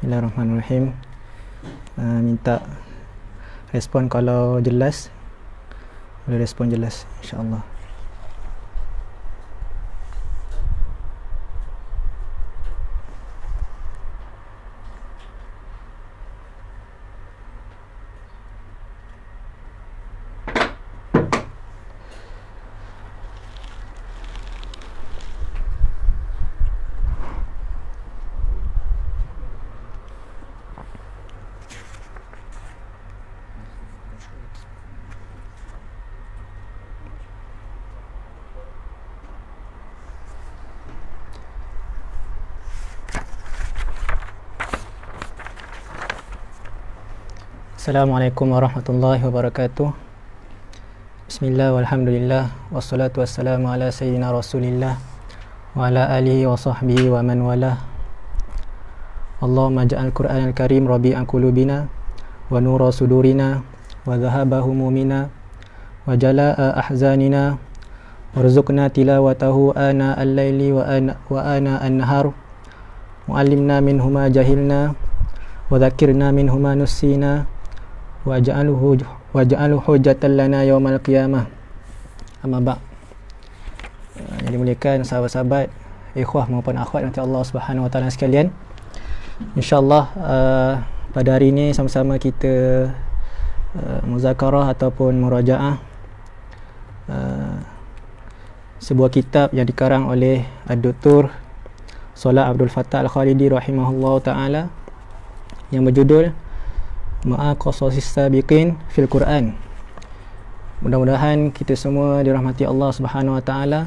Bismillahirrahmanirrahim. Minta respon kalau jelas. Boleh respon jelas, insya-Allah. Assalamualaikum warahmatullahi wabarakatuh. Bismillah walhamdulillah wassalatu wassalamu ala sayyidina Rasulillah wa ala alihi wa sahbihi wa man walah. Allahumma ja'al Qur'anal Karim rabi'an qulubina wa nura sudurina wa dhahaba humumina wa jala'a ahzanina warzuqna tilawatahu ana al-laili wa ana an-nahar mu'allimna minhuma jahilna wa dzakirna minhuma nusina waj'alhu hujjatan lana yaumal qiyamah. Amma ba'd. Yang dimuliakan sahabat-sahabat, ikhwah maupun akhwat nanti Allah Subhanahu wa taala sekalian. Insya-Allah pada hari ini sama-sama kita muzakarah ataupun murajaah sebuah kitab yang dikarang oleh Dr. Salah Abdul Fattah Al-Khalidi rahimahullahu taala yang berjudul Ma'a Qasasis Sabiqin fil Quran. Mudah-mudahan kita semua dirahmati Allah Subhanahu wa taala,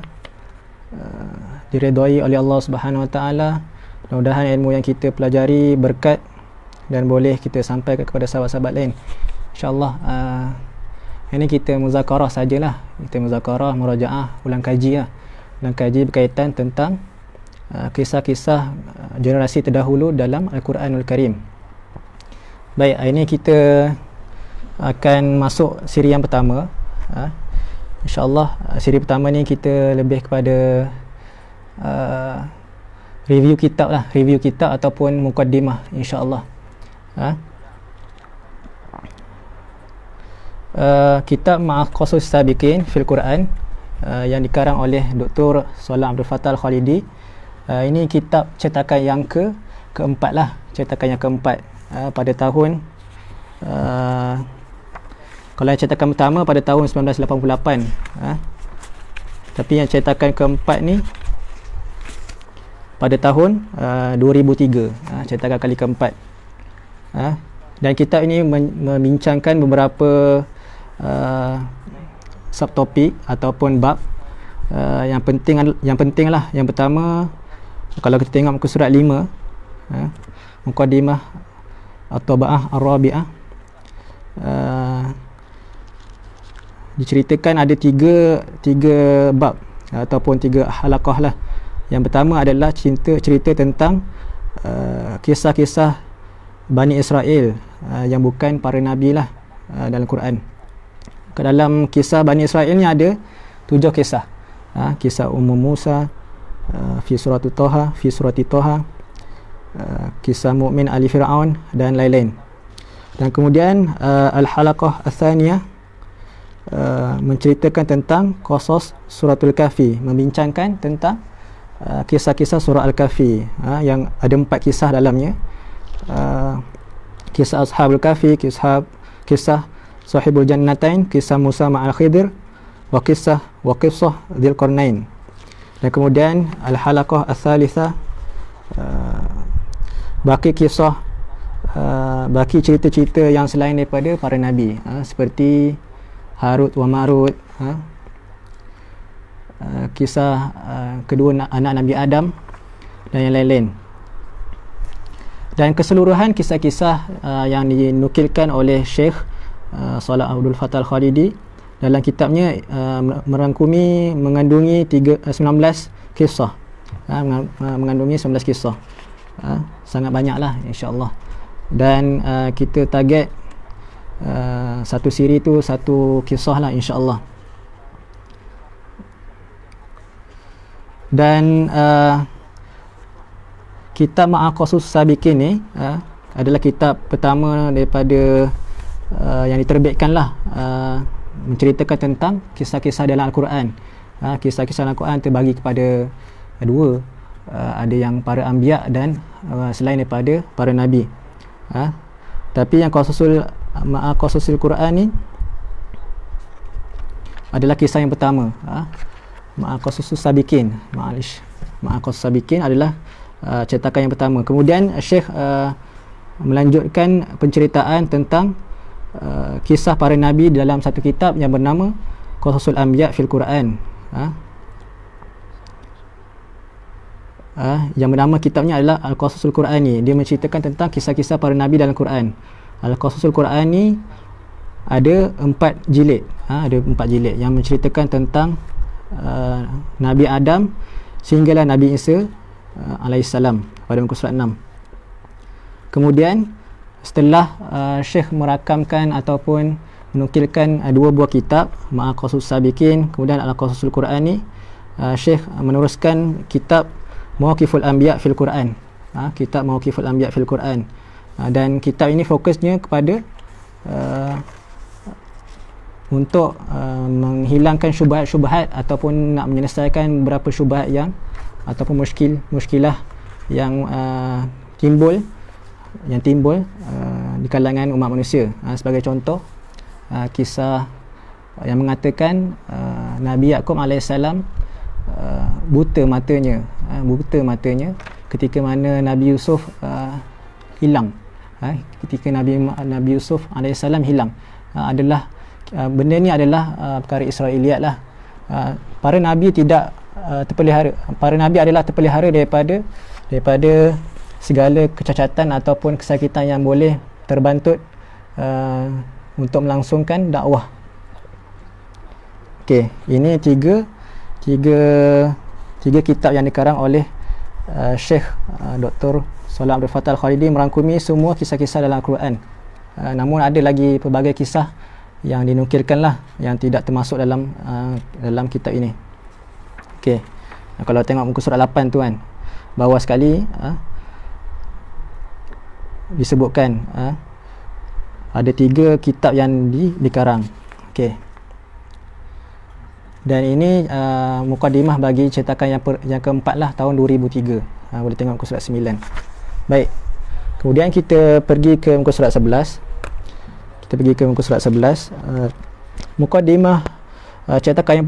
diredai oleh Allah Subhanahu wa taala. Mudah-mudahan ilmu yang kita pelajari berkat dan boleh kita sampaikan kepada sahabat-sahabat lain. Insya-Allah ini kita muzakarah sajalah. Kita muzakarah, murajaah, ulang kaji lah. Ulang kaji berkaitan tentang kisah-kisah generasi terdahulu dalam Al-Quranul Karim. Baik, hari ini kita akan masuk siri yang pertama. InsyaAllah siri pertama ni kita lebih kepada review kitab lah, review kitab ataupun mukaddimah insyaAllah. Kitab Ma'a Qasasis Sabiqin fil Quran yang dikarang oleh Dr. Salah Abdul Fattah Al-Khalidi. Ini kitab cetakan yang keempat lah, cetakan yang keempat. Pada tahun kalau yang cetakan pertama pada tahun 1988, tapi yang cetakan keempat ni pada tahun 2003, cetakan kali keempat. Dan kitab ini membincangkan beberapa subtopik ataupun bab yang penting lah. Yang pertama, kalau kita tengok muka surat 5, Muqaddimah At-Taba'ah Ar-Rabi'ah, diceritakan ada tiga bab ataupun tiga halaqah lah. Yang pertama adalah cerita tentang kisah-kisah Bani Israel yang bukan para nabi lah dalam Quran. Ke dalam kisah Bani Israel ni ada 7 kisah. Kisah Musa fi surati Taha, kisah mukmin Ali Fir'aun dan lain-lain. Dan kemudian Al-Halaqah Ats-Tsaniyah menceritakan tentang qasas suratul Kahfi, membincangkan tentang kisah-kisah surah Al-Kahfi, yang ada 4 kisah dalamnya. Kisah Ashabul Kahfi, kisah Sahibul Jannatain, kisah Musa ma'al Khidir, wa qissah Dzulqarnain. Dan kemudian Al-Halaqah Ats-Tsalitsah, baki cerita-cerita yang selain daripada para nabi, seperti Harut wa Marut, kisah kedua anak Nabi Adam dan yang lain-lain. Dan keseluruhan kisah-kisah yang dinukilkan oleh Syekh Salah Abdul Fattah Al-Khalidi dalam kitabnya mengandungi 19 kisah, mengandungi 19 kisah. Sangat banyaklah insya-Allah. Dan kita target satu siri tu satu kisah lah insya-Allah. Dan kitab Ma'aqasus Sabiqin ni adalah kitab pertama daripada yang diterbitkan lah, menceritakan tentang kisah-kisah dalam Al-Quran. Kisah-kisah dalam Al-Quran terbagi kepada dua, ada yang para anbiya dan selain daripada para nabi. Tapi yang Ma'aqasul Quran ni adalah kisah yang pertama. Ma'aqasus Sabiqin, Ma'aqasus Sabiqin adalah cetakan yang pertama. Kemudian Syekh melanjutkan penceritaan tentang kisah para nabi dalam satu kitab yang bernama Qasasul Anbiya fil Quran. Yang bernama kitabnya adalah Al-Qasasul Qurani. Dia menceritakan tentang kisah-kisah para nabi dalam Quran. Al-Qasasul Qurani ada 4 jilid. Ada 4 jilid yang menceritakan tentang Nabi Adam sehinggalah Nabi Isa alaihissalam pada muka surat 6. Kemudian setelah Syekh merakamkan ataupun menukilkan 2 buah kitab, Ma'aqasus Sabiqin kemudian Al-Qasasul Qurani, Syekh meneruskan kitab Mawaqiful Anbiya fil Quran. Kitab Mawaqiful Anbiya fil Quran. Dan kitab ini fokusnya kepada untuk menghilangkan syubhat-syubhat ataupun nak menyelesaikan beberapa syubhat yang ataupun muskilah yang timbul di kalangan umat manusia. Sebagai contoh, kisah yang mengatakan Nabi Yaqub alaihissalam buta matanya ketika mana Nabi Yusuf hilang. Ketika Nabi Yusuf alaihissalam hilang, adalah benda ni adalah perkara Israiliyat lah. Para nabi tidak terpelihara. Para nabi adalah terpelihara daripada segala kecacatan ataupun kesakitan yang boleh terbantut untuk melangsungkan dakwah. Okey, ini tiga kitab yang dikarang oleh Syekh Dr. Salah Abdul Fattah Al-Khalidi, merangkumi semua kisah-kisah dalam Al-Quran. Namun ada lagi pelbagai kisah yang dinukilkan lah, yang tidak termasuk dalam kitab ini. Okey, kalau tengok muka surat 8 tu kan, bawah sekali disebutkan ada 3 kitab yang dikarang. Okey, dan ini mukadimah bagi cetakan yang keempat lah, tahun 2003. Boleh tengok muka surat 9. Baik, kemudian kita pergi ke muka surat 11. Mukadimah cetakan yang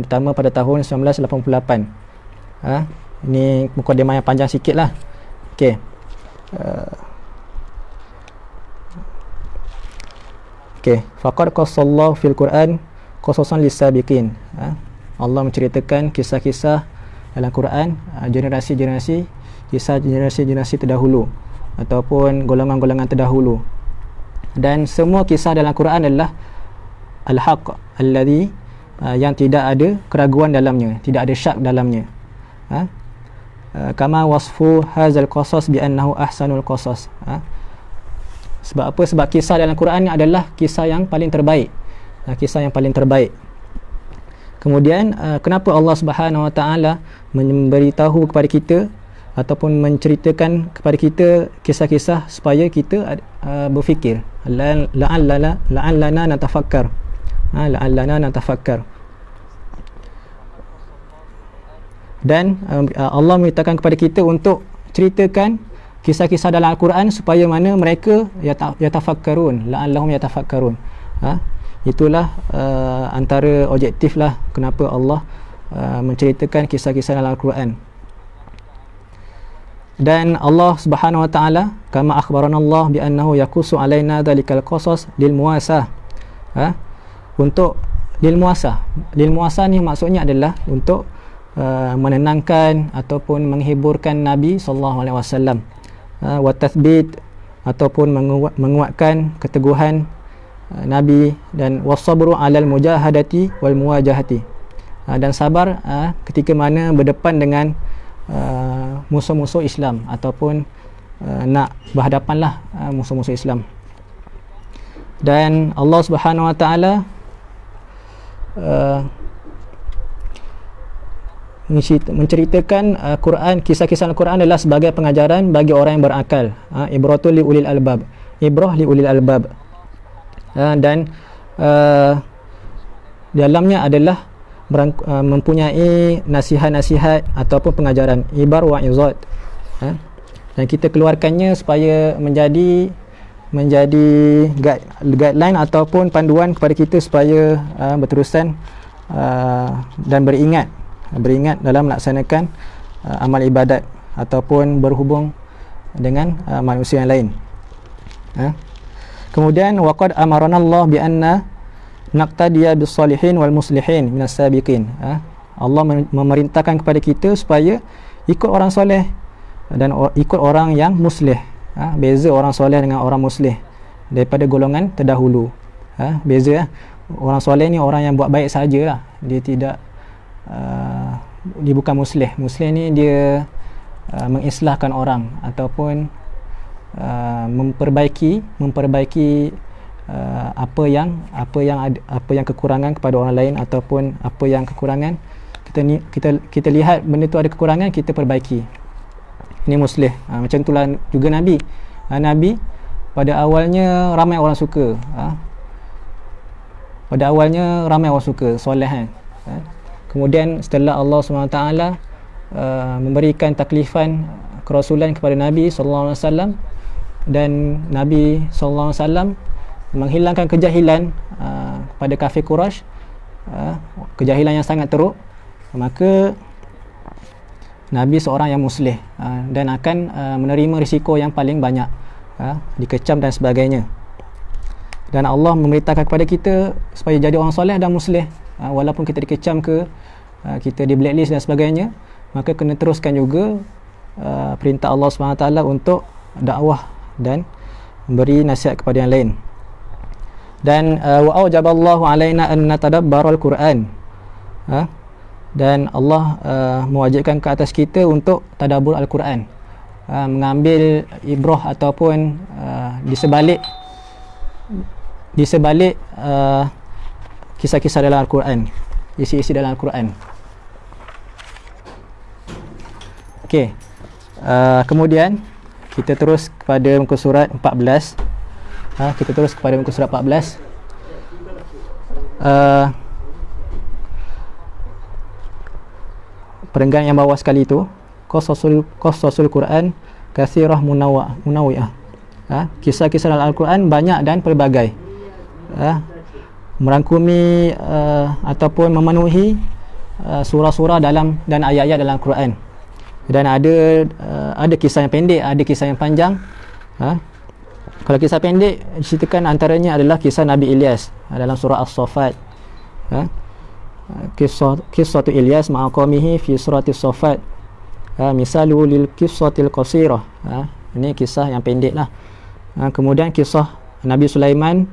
pertama pada tahun 1988. Ini mukadimah yang panjang sikit lah. Okey, faqad qassallahu fil Quran qasasan lis-sabiqin. Allah menceritakan kisah-kisah dalam Quran, kisah generasi terdahulu ataupun golongan-golongan terdahulu. Dan semua kisah dalam Quran adalah al-haq alladhi, yang tidak ada keraguan dalamnya, tidak ada syak dalamnya. Kama wasfu hadzal qasas bi annahu ahsanul qasas. Sebab apa? Sebab kisah dalam Quran ni adalah kisah yang paling terbaik. Kemudian kenapa Allah Subhanahu Wa Taala memberitahu kepada kita ataupun menceritakan kepada kita kisah-kisah supaya kita berfikir, la'allana natafakkar. Dan Allah memberitakan kepada kita untuk ceritakan kisah-kisah dalam Al-Quran supaya mana mereka yatafakkarun, la'allahum yatafakkarun. Itulah antara objektif lah kenapa Allah menceritakan kisah-kisah dalam Al-Quran. Dan Allah Subhanahu Wa Taala kama akhbarana Allah bi annahu yaqusu alaina dzalikal qasas lil muasah. Untuk lil muasah ni maksudnya adalah untuk menenangkan ataupun menghiburkan Nabi sallallahu alaihi wasallam, wa tathbit ataupun menguatkan keteguhan Nabi, dan wasabru alal mujahadati wal muwajahati, dan sabar ketika mana berdepan dengan musuh-musuh Islam ataupun nak berhadapanlah musuh-musuh Islam. Dan Allah Subhanahu Wa Taala menceritakan Quran, kisah-kisah Al-Quran adalah sebagai pengajaran bagi orang yang berakal. Ibratul li ulil albab, ibrah li ulil albab. Dan dalamnya adalah mempunyai nasihat-nasihat ataupun pengajaran, ibar wa izat. Dan kita keluarkannya supaya menjadi guideline ataupun panduan kepada kita supaya berterusan dan beringat dalam melaksanakan amal ibadat ataupun berhubung dengan manusia yang lain. Kemudian waqad amarana Allah bi anna naqtadiya bis salihin wal muslihin minas sabiqin. Allah memerintahkan kepada kita supaya ikut orang soleh dan ikut orang yang muslih. Beza orang soleh dengan orang muslih daripada golongan terdahulu. Beza. Orang soleh ni orang yang buat baik sajalah. Dia tidak dia bukan muslih. Muslih ni dia mengislahkan orang ataupun memperbaiki apa yang kekurangan kepada orang lain, ataupun apa yang kekurangan kita lihat benda tu ada kekurangan, kita perbaiki. Ini muslih. Macam itulah juga Nabi. Nabi pada awalnya ramai orang suka. Pada awalnya ramai orang suka, soleh. Kemudian setelah Allah SWT memberikan taklifan kerasulan kepada Nabi SAW, dan Nabi SAW menghilangkan kejahilan kepada kafir Quraisy, kejahilan yang sangat teruk, maka Nabi seorang yang muslih dan akan menerima risiko yang paling banyak, dikecam dan sebagainya. Dan Allah memerintahkan kepada kita supaya jadi orang soleh dan muslih, walaupun kita dikecam kita di blacklist dan sebagainya, maka kena teruskan juga perintah Allah SWT untuk dakwah dan memberi nasihat kepada yang lain. Dan wa aujaballahu alaina an natadabbaral Quran. Dan Allah mewajibkan ke atas kita untuk tadabbur Al-Quran, mengambil ibrah ataupun di sebalik kisah-kisah dalam Al-Quran, isi-isi dalam Al-Quran. Okey. Kemudian kita terus kepada muka surat 14. Kita terus kepada muka surat 14. Perenggan yang bawah sekali itu, qasasul Quran katsirah munawwi'ah. Kisah-kisah dalam Al-Quran banyak dan pelbagai, merangkumi ataupun memenuhi surah-surah dalam dan ayat-ayat dalam Al-Quran. Dan ada kisah yang pendek, ada kisah yang panjang. Kalau kisah pendek diceritakan antaranya adalah kisah Nabi Ilyas dalam surah As-Saffat. Kisah Ilyas ma'a qaumihi fi surati As-Saffat. Misalu lil qissatil qasirah. Ini kisah yang pendek lah. Kemudian kisah Nabi Sulaiman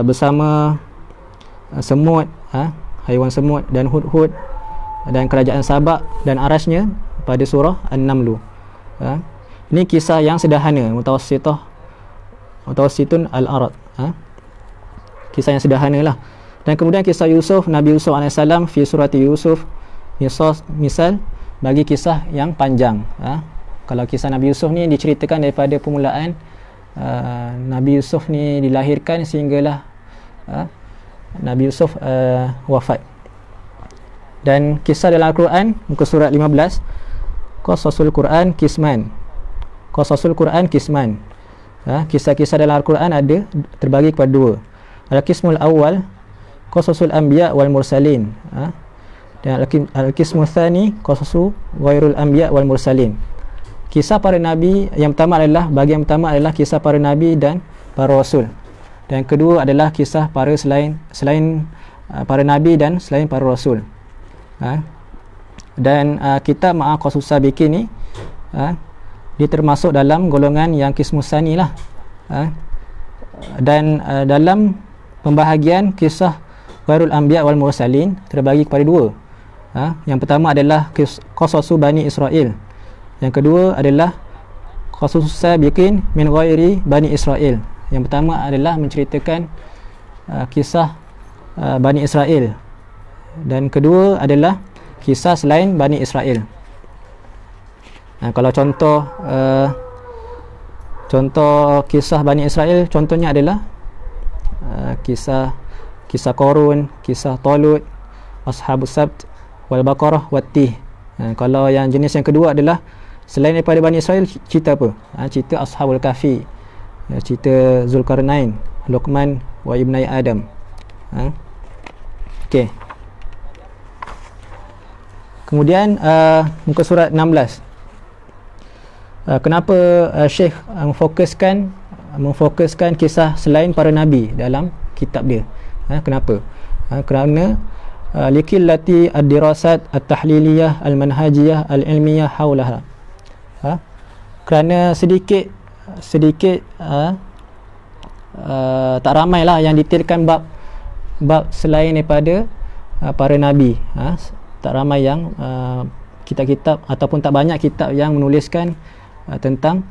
bersama semut, haiwan semut, dan hud-hud, dan kerajaan Sabak dan arasnya pada surah An-Naml. Ini kisah yang sederhana, mutawassitun al-arad. Kisah yang sederhana lah. Dan kemudian kisah Yusuf, Nabi Yusuf AS fi surati Yusuf, misal bagi kisah yang panjang. Kalau kisah Nabi Yusuf ni diceritakan daripada permulaan Nabi Yusuf ni dilahirkan sehinggalah Nabi Yusuf wafat. Dan kisah dalam Al-Quran muka surat 15, qasasul Quran kisman. Kisah-kisah dalam Al-Quran ada terbagi kepada dua. Al-Qismul Awal qasasul anbiya wal mursalin, dan Al-Qismul Thani qasasu ghairul anbiya wal mursalin. Kisah para nabi yang pertama adalah, bahagian pertama adalah kisah para nabi dan para rasul. Dan yang kedua adalah kisah para selain para nabi dan selain para rasul. Dan kitab Ma'a Qasus Sabiqin ni dia termasuk dalam golongan yang Qismus Tsani lah. Dan dalam pembahagian kisah Ghairul Anbiya wal Mursalin terbagi kepada dua. Yang pertama adalah Qasasu Bani Israel. Yang kedua adalah Qasus Sabiqin min ghairi Bani Israel. Yang pertama adalah menceritakan kisah Bani Israel Dan kedua adalah kisah selain Bani Israel. Kalau contoh kisah Bani Israel, contohnya adalah kisah Qarun, kisah Talut, Ashabus Sabt, wal Baqarah, Wattih. Kalau yang jenis yang kedua adalah selain daripada Bani Israel, cerita apa? Cerita Ashabul Kahfi, cerita Zulkarnain, Luqman wa Ibnai Adam. Okey. Kemudian muka surat 16. Kenapa Syekh memfokuskan kisah selain para nabi dalam kitab dia? Kenapa? Kerana likillati ad-dirasat at-tahliliyah al-manhajiyah al-ilmiyah haulaha. Kerana sedikit tak ramailah yang detailkan bab selain daripada para nabi. Tak ramai yang kitab-kitab ataupun tak banyak kitab yang menuliskan tentang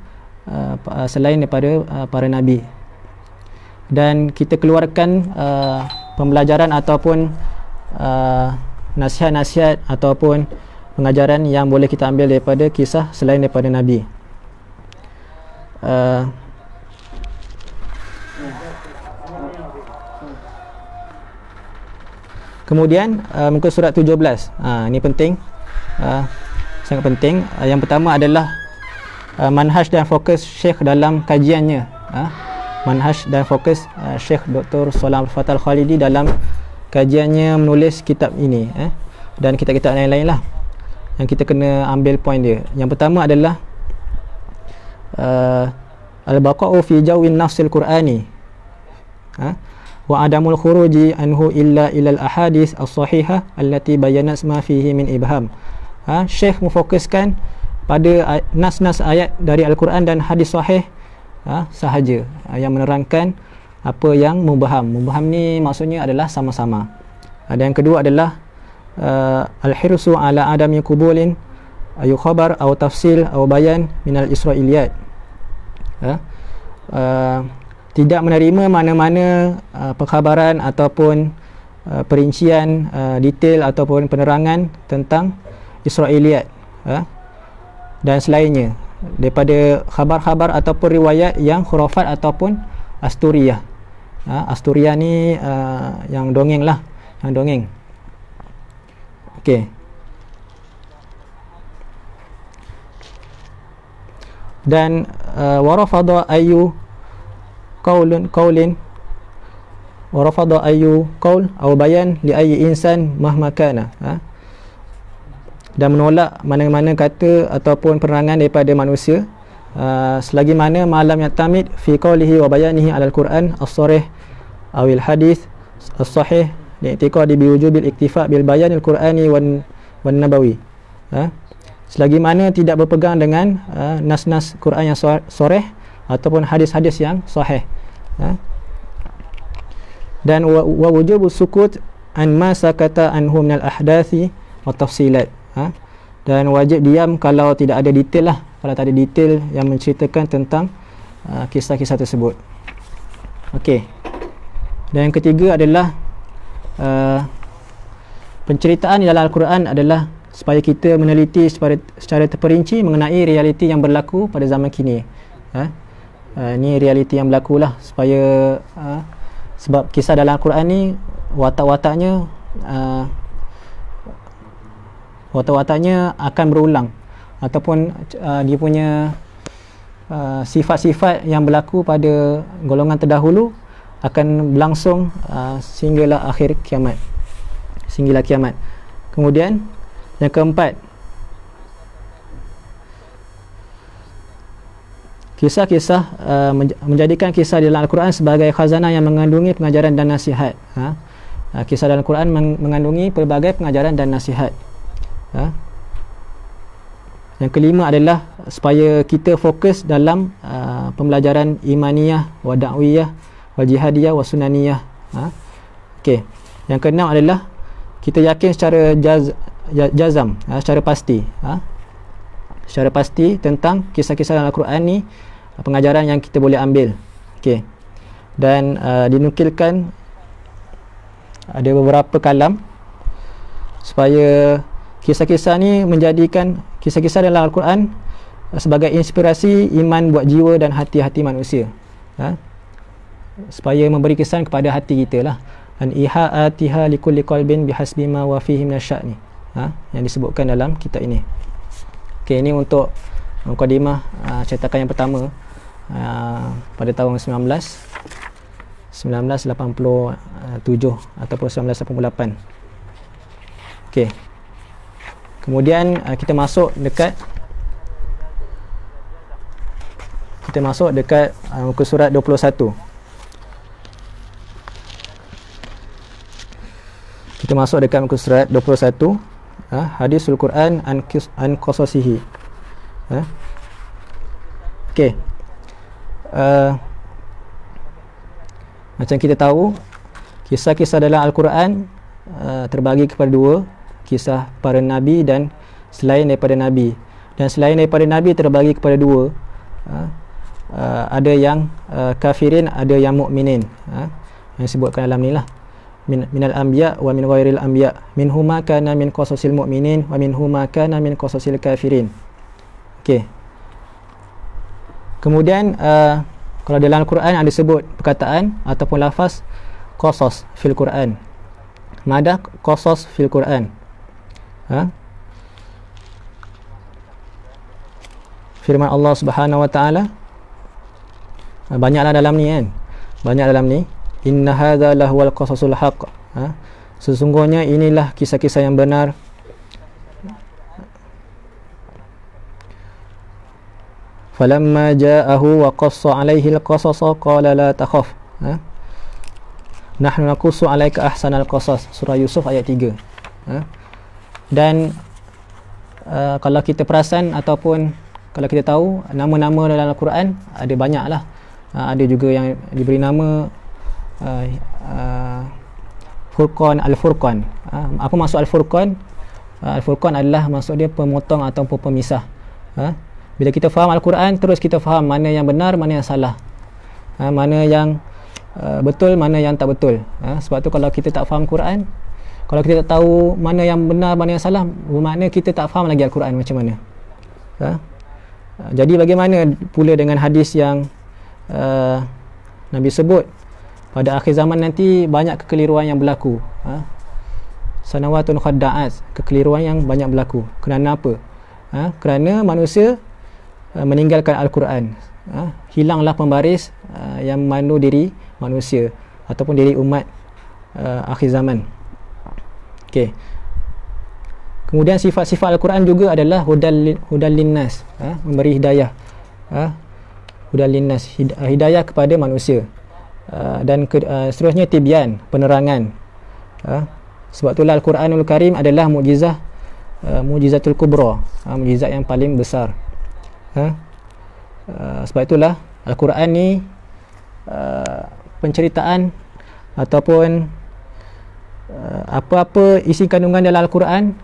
selain daripada para nabi. Dan kita keluarkan pembelajaran ataupun nasihat-nasihat ataupun pengajaran yang boleh kita ambil daripada kisah selain daripada nabi. Kemudian muka surat 17. Ini penting, sangat penting. Yang pertama adalah manhaj dan fokus Syekh dalam kajiannya. Manhaj dan fokus Syekh Dr. Salam Fatal Khalidi dalam kajiannya menulis kitab ini, dan kitab-kitab lain-lain lah yang kita kena ambil poin dia. Yang pertama adalah al-baqa'u fi jawin nafsil Qur'ani wa adamul khuruji anhu illa ilal ahadith as-sahihah allati bayanat ma fihi min ibham. Syekh memfokuskan pada nas-nas ayat dari Al-Quran dan hadis sahih sahaja yang menerangkan apa yang mubham. Mubham ni maksudnya adalah sama-sama. Dan yang kedua adalah al-hirsu ala adami qubulin ayu khabar atau tafsil atau bayan minal israiliyat. Tidak menerima mana-mana perkhabaran ataupun perincian detail ataupun penerangan tentang Israiliyat dan selainnya daripada khabar-khabar ataupun riwayat yang khurafat ataupun asturiyah. Asturiyah ni yang dongeng lah, yang dongeng. Okey. Dan warafada ayu qaulin warafada ayu qaul atau bayan li ayyi insan mahma kana. Dan menolak mana-mana kata ataupun penerangan daripada manusia selagi mana malam yatamid fi qaulihi wa bayanihi alal Quran as-sarih awil hadis as-sahih li'tiqadi bi wujubil iktifa bil bayanil Qur'ani wan nabawi. Selagi mana tidak berpegang dengan nas-nas Quran yang sahih ataupun hadis-hadis yang sahih. Dan wa wujubus sukut an ma sakata anhu minal ahdathi wa tafsilat. Dan wajib diam kalau tidak ada detail lah, kalau tak ada detail yang menceritakan tentang kisah-kisah tersebut. Okey. Dan yang ketiga adalah penceritaan di dalam Al-Quran adalah supaya kita meneliti secara terperinci mengenai realiti yang berlaku pada zaman kini. Ni realiti yang berlaku lah, supaya sebab kisah dalam Al-Quran ni watak-wataknya akan berulang ataupun dia punya sifat-sifat yang berlaku pada golongan terdahulu akan berlangsung sehinggalah akhir kiamat, sehinggalah kiamat. Kemudian yang keempat, kisah-kisah menjadikan kisah dalam Al-Quran sebagai khazanah yang mengandungi pengajaran dan nasihat. Kisah dalam Al-Quran mengandungi pelbagai pengajaran dan nasihat. Yang kelima adalah supaya kita fokus dalam pembelajaran imaniyah wa da'wiyah wa jihadiyah wa sunaniyah. Okey. Yang keenam adalah kita yakin secara jazam, secara pasti, secara pasti tentang kisah-kisah dalam Al-Quran ni, pengajaran yang kita boleh ambil. Okey. Dan dinukilkan ada beberapa kalam supaya kisah-kisah ni menjadikan kisah-kisah dalam Al-Quran sebagai inspirasi iman buat jiwa dan hati-hati manusia, supaya memberi kesan kepada hati kita lah. An iha'atiha likulli qalbin bihasbi ma wa fihi minasya'ni, yang disebutkan dalam kitab ini. Okey, ini untuk mukadimah cetakan yang pertama pada tahun 1987 ataupun 1988. Okey. Kemudian kita masuk dekat muka surat 21. Kita masuk dekat muka surat 21, hadisul Quran an qasasihi. Okey. Macam kita tahu, kisah-kisah dalam Al-Quran terbagi kepada dua, kisah para nabi dan selain daripada nabi. Dan selain daripada nabi terbagi kepada dua, ada yang kafirin, ada yang mukminin, yang disebutkan dalam ni lah, minal anbiya wa min ghairil anbiya, minhuma kana min qasasil mu'minin wa minhuma kana min qasasil kafirin. Okey. Kemudian kalau dalam Al-Quran ada sebut perkataan ataupun lafaz qasas fil Quran, madah qasas fil Quran, firman Allah Subhanahu wa taala, banyaklah dalam ni kan, banyak dalam ni, inna hadza lahuwal qasasul haqq, sesungguhnya inilah kisah-kisah yang benar. Falamma ja'ahu wa qassa 'alaihi al-qasasa qala la takhaf, nahnu naqussu 'alaika ahsanal qasas, surah Yusuf ayat 3. Dan kalau kita perasan ataupun kalau kita tahu, nama-nama dalam Al-Quran ada banyaklah. Ada juga yang diberi nama Furqan, Al-Furqan. Apa maksud Al-Furqan? Al-Furqan adalah maksud dia pemotong ataupun pemisah. Bila kita faham Al-Quran, terus kita faham mana yang benar, mana yang salah, mana yang betul, mana yang tak betul. Sebab tu kalau kita tak faham Quran, kalau kita tak tahu mana yang benar, mana yang salah, bermakna kita tak faham lagi Al-Quran macam mana. Jadi bagaimana pula dengan hadis yang Nabi sebut pada akhir zaman nanti banyak kekeliruan yang berlaku, sanawatun khadda'at, kekeliruan yang banyak berlaku. Kerana apa? Kerana manusia meninggalkan Al-Quran, hilanglah pembaris yang memandu diri manusia ataupun diri umat akhir zaman. Okey. Kemudian sifat-sifat Al-Quran juga adalah hudal linnas, memberi hidayah, hudal linnas, hidayah kepada manusia, dan seterusnya tibyan, penerangan. Sebab itulah Al-Quranul Karim adalah mukjizah, mukjizatul kubra, mukjizat yang paling besar. Sebab itulah Al-Quran ni penceritaan ataupun apa-apa isi kandungan dalam Al-Quran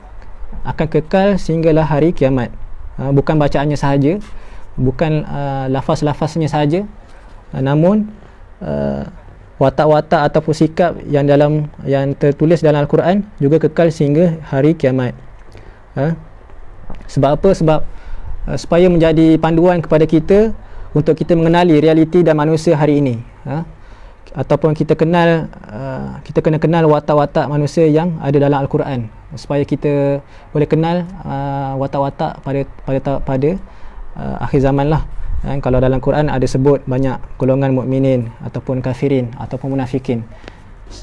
akan kekal sehinggalah hari kiamat. Bukan bacaannya sahaja, bukan lafaz-lafaznya sahaja, namun watak-watak ataupun sikap yang tertulis dalam Al-Quran juga kekal sehingga hari kiamat. Sebab apa? Sebab supaya menjadi panduan kepada kita untuk kita mengenali realiti dan manusia hari ini, ataupun kita kena kenal watak-watak manusia yang ada dalam Al-Quran, supaya kita boleh kenal watak-watak pada akhir zaman lah. Kalau dalam Quran ada sebut banyak golongan mukminin ataupun kafirin ataupun munafikin.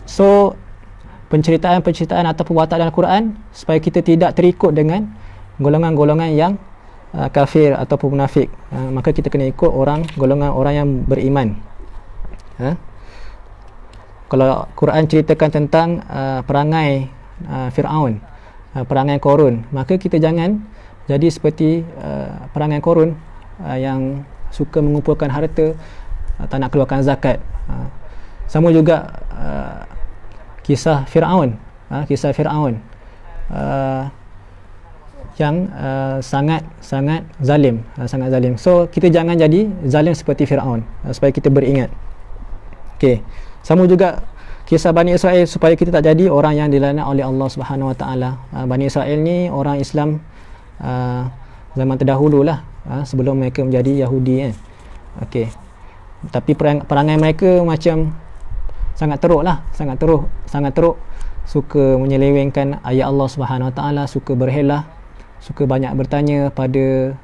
So penceritaan ataupun watak dalam Quran supaya kita tidak terikut dengan golongan-golongan yang kafir ataupun munafik, maka kita kena ikut golongan orang yang beriman. Kalau Quran ceritakan tentang perangai Fir'aun, perangai Qarun, maka kita jangan jadi seperti perangai Qarun yang suka mengumpulkan harta, tak nak keluarkan zakat. Sama juga kisah Fir'aun, yang sangat zalim, So kita jangan jadi zalim seperti Fir'aun, supaya kita beringat. Okey. Sama juga kisah Bani Israel supaya kita tak jadi orang yang dilaknat oleh Allah Subhanahu Wa Taala. Bani Israel ni orang Islam zaman terdahulu lah, sebelum mereka menjadi Yahudi kan. Okey. Tapi perangai mereka macam sangat teruk lah, sangat teruk, suka menyelewengkan ayat Allah Subhanahu Wa Taala, suka berhelah, suka banyak bertanya pada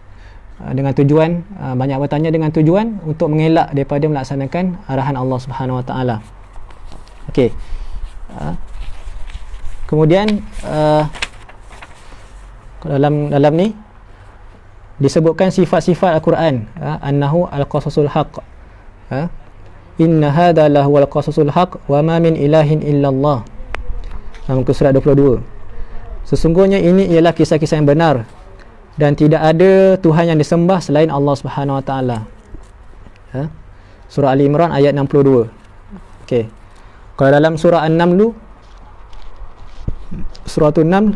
dengan tujuan banyak bertanya dengan tujuan untuk mengelak daripada melaksanakan arahan Allah Subhanahu Wa Taala. Okey. Kemudian dalam ni disebutkan sifat-sifat Al-Quran, annahu al-qasasul haqq, inna hadha lahu al-qasasul haqq wa ma min ilahin illallah. Muka surat 22. Sesungguhnya ini ialah kisah-kisah yang benar dan tidak ada Tuhan yang disembah selain Allah Subhanahu Wa Taala. Surah Ali Imran ayat 62. Okey. Kalau dalam surah An-Naml, surah An-Naml,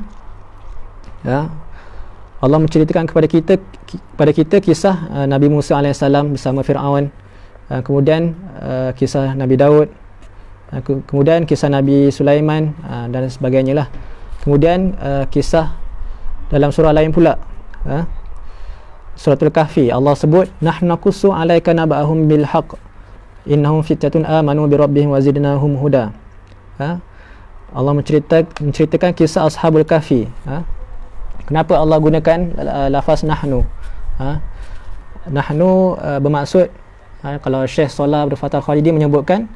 Allah menceritakan kepada kita kisah Nabi Musa AS bersama Fir'aun, kemudian kisah Nabi Daud, kemudian kisah Nabi Sulaiman dan sebagainya lah. Kemudian kisah dalam surah lain pula, Suratul Kahfi, Allah sebut nahnu naqussu 'alaika naba'ahum bil haqq innahum fityatun amanu bi rabbihim wa zidnahum huda. Allah menceritakan kisah Ashabul Kahfi. Kenapa Allah gunakan lafaz nahnu? Nahnu bermaksud, kalau Syekh Salah Abdul Fattah Al-Khalidi menyebutkan,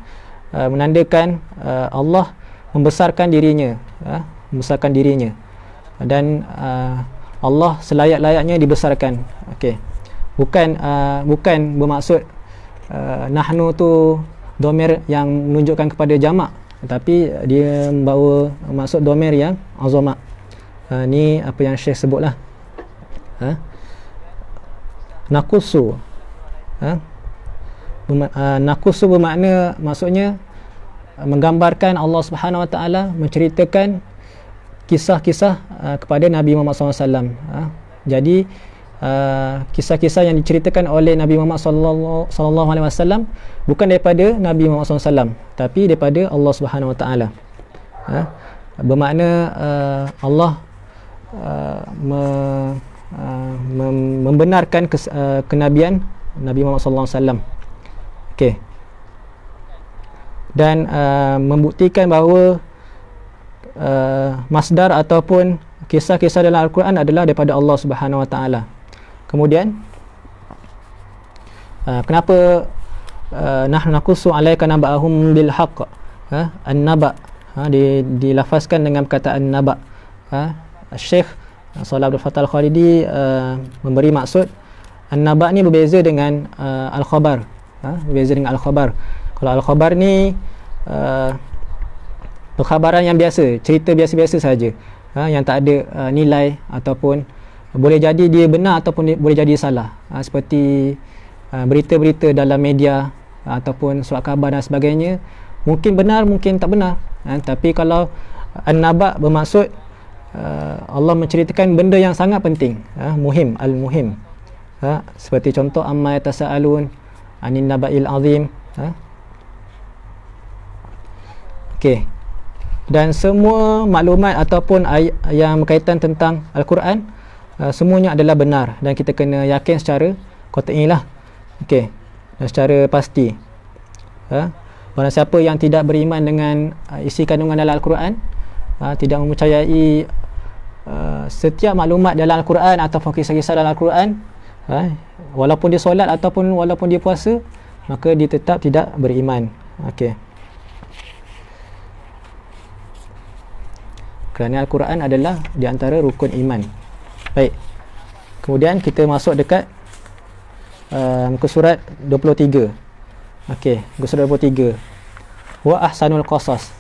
menandakan Allah membesarkan dirinya, dan Allah selayak-layaknya dibesarkan. Okey. Bukan bermaksud nahnu tu dhamir yang menunjukkan kepada jamak, tapi dia membawa maksud dhamir yang azama. Ni apa yang Syekh sebutlah. Nakusu. Nakusu bermakna, maksudnya menggambarkan Allah Subhanahu Wa Taala menceritakan kisah-kisah kepada Nabi Muhammad SAW. Jadi kisah-kisah yang diceritakan oleh Nabi Muhammad sallallahu alaihi wasallam bukan daripada Nabi Muhammad SAW, tapi daripada Allah Subhanahu Wa Taala. Bermakna Allah membenarkan kenabian Nabi Muhammad sallallahu alaihi wasallam. Okey. Dan membuktikan bahawa masdar ataupun kisah-kisah dalam Al-Quran adalah daripada Allah Subhanahu Wa Taala. Kemudian kenapa nahnu naqussu 'alaika naba'ahum bil haqq? An-naba' dilafazkan dengan perkataan naba'. Syekh Salah Abdul Fattah Al-Khalidi memberi maksud an-naba' ni berbeza dengan al-khabar. Berbeza dengan al-khabar. Kalau al-khabar ni perkhabaran yang biasa, cerita biasa-biasa saja, yang tak ada nilai, ataupun boleh jadi dia benar ataupun boleh jadi salah, seperti berita-berita dalam media ataupun surat khabar dan sebagainya, mungkin benar mungkin tak benar. Tapi kalau an-naba' bermaksud Allah menceritakan benda yang sangat penting, muhim, al-muhim, seperti contoh amma yatasaalun anin naba'il azim. Okey. Dan semua maklumat ataupun yang berkaitan tentang Al-Quran, semuanya adalah benar dan kita kena yakin secara qat'i lah. Okey. Dan secara pasti. Barang siapa yang tidak beriman dengan isi kandungan dalam Al-Quran, tidak mempercayai setiap maklumat dalam Al-Quran ataupun kisah-kisah dalam Al-Quran, walaupun dia solat ataupun walaupun dia puasa, maka dia tetap tidak beriman. Okey. Kerana Al-Quran adalah di antara rukun iman. Baik. Kemudian kita masuk dekat muka surat 23. Okey, muka surat 23. Wa ahsanul qasas.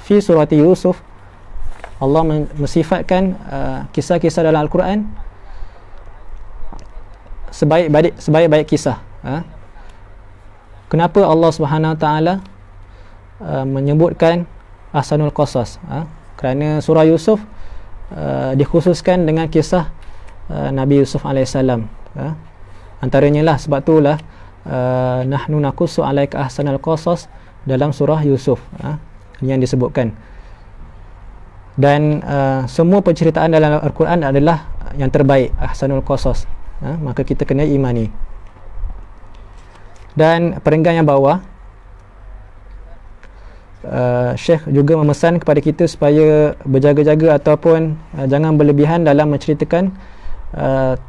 Fi surati Yusuf, Allah mensifatkan kisah-kisah dalam Al-Quran sebaik-baik kisah. Kenapa Allah Subhanahu Wa Taala menyebutkan ahsanul qasas? Kerana surah Yusuf dikhususkan dengan kisah Nabi Yusuf AS. Antaranya lah, sebab itulah nahnu naqussu 'alaika ahsanal qasas dalam surah Yusuf, yang disebutkan. Dan semua penceritaan dalam Al-Quran adalah yang terbaik, ahsanul qasas, maka kita kena imani. Dan perenggan yang bawah, Syekh juga memesan kepada kita supaya berjaga-jaga ataupun jangan berlebihan dalam menceritakan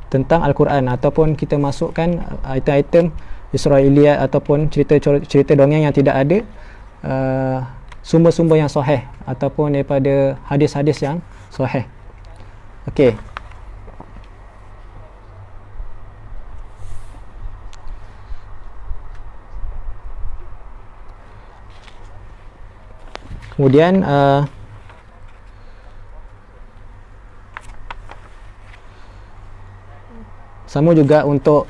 tentang Al-Quran, ataupun kita masukkan item-item Israiliyat ataupun cerita dongeng yang tidak ada sumber-sumber yang sahih ataupun daripada hadis-hadis yang sahih. Okey. Kemudian sama juga untuk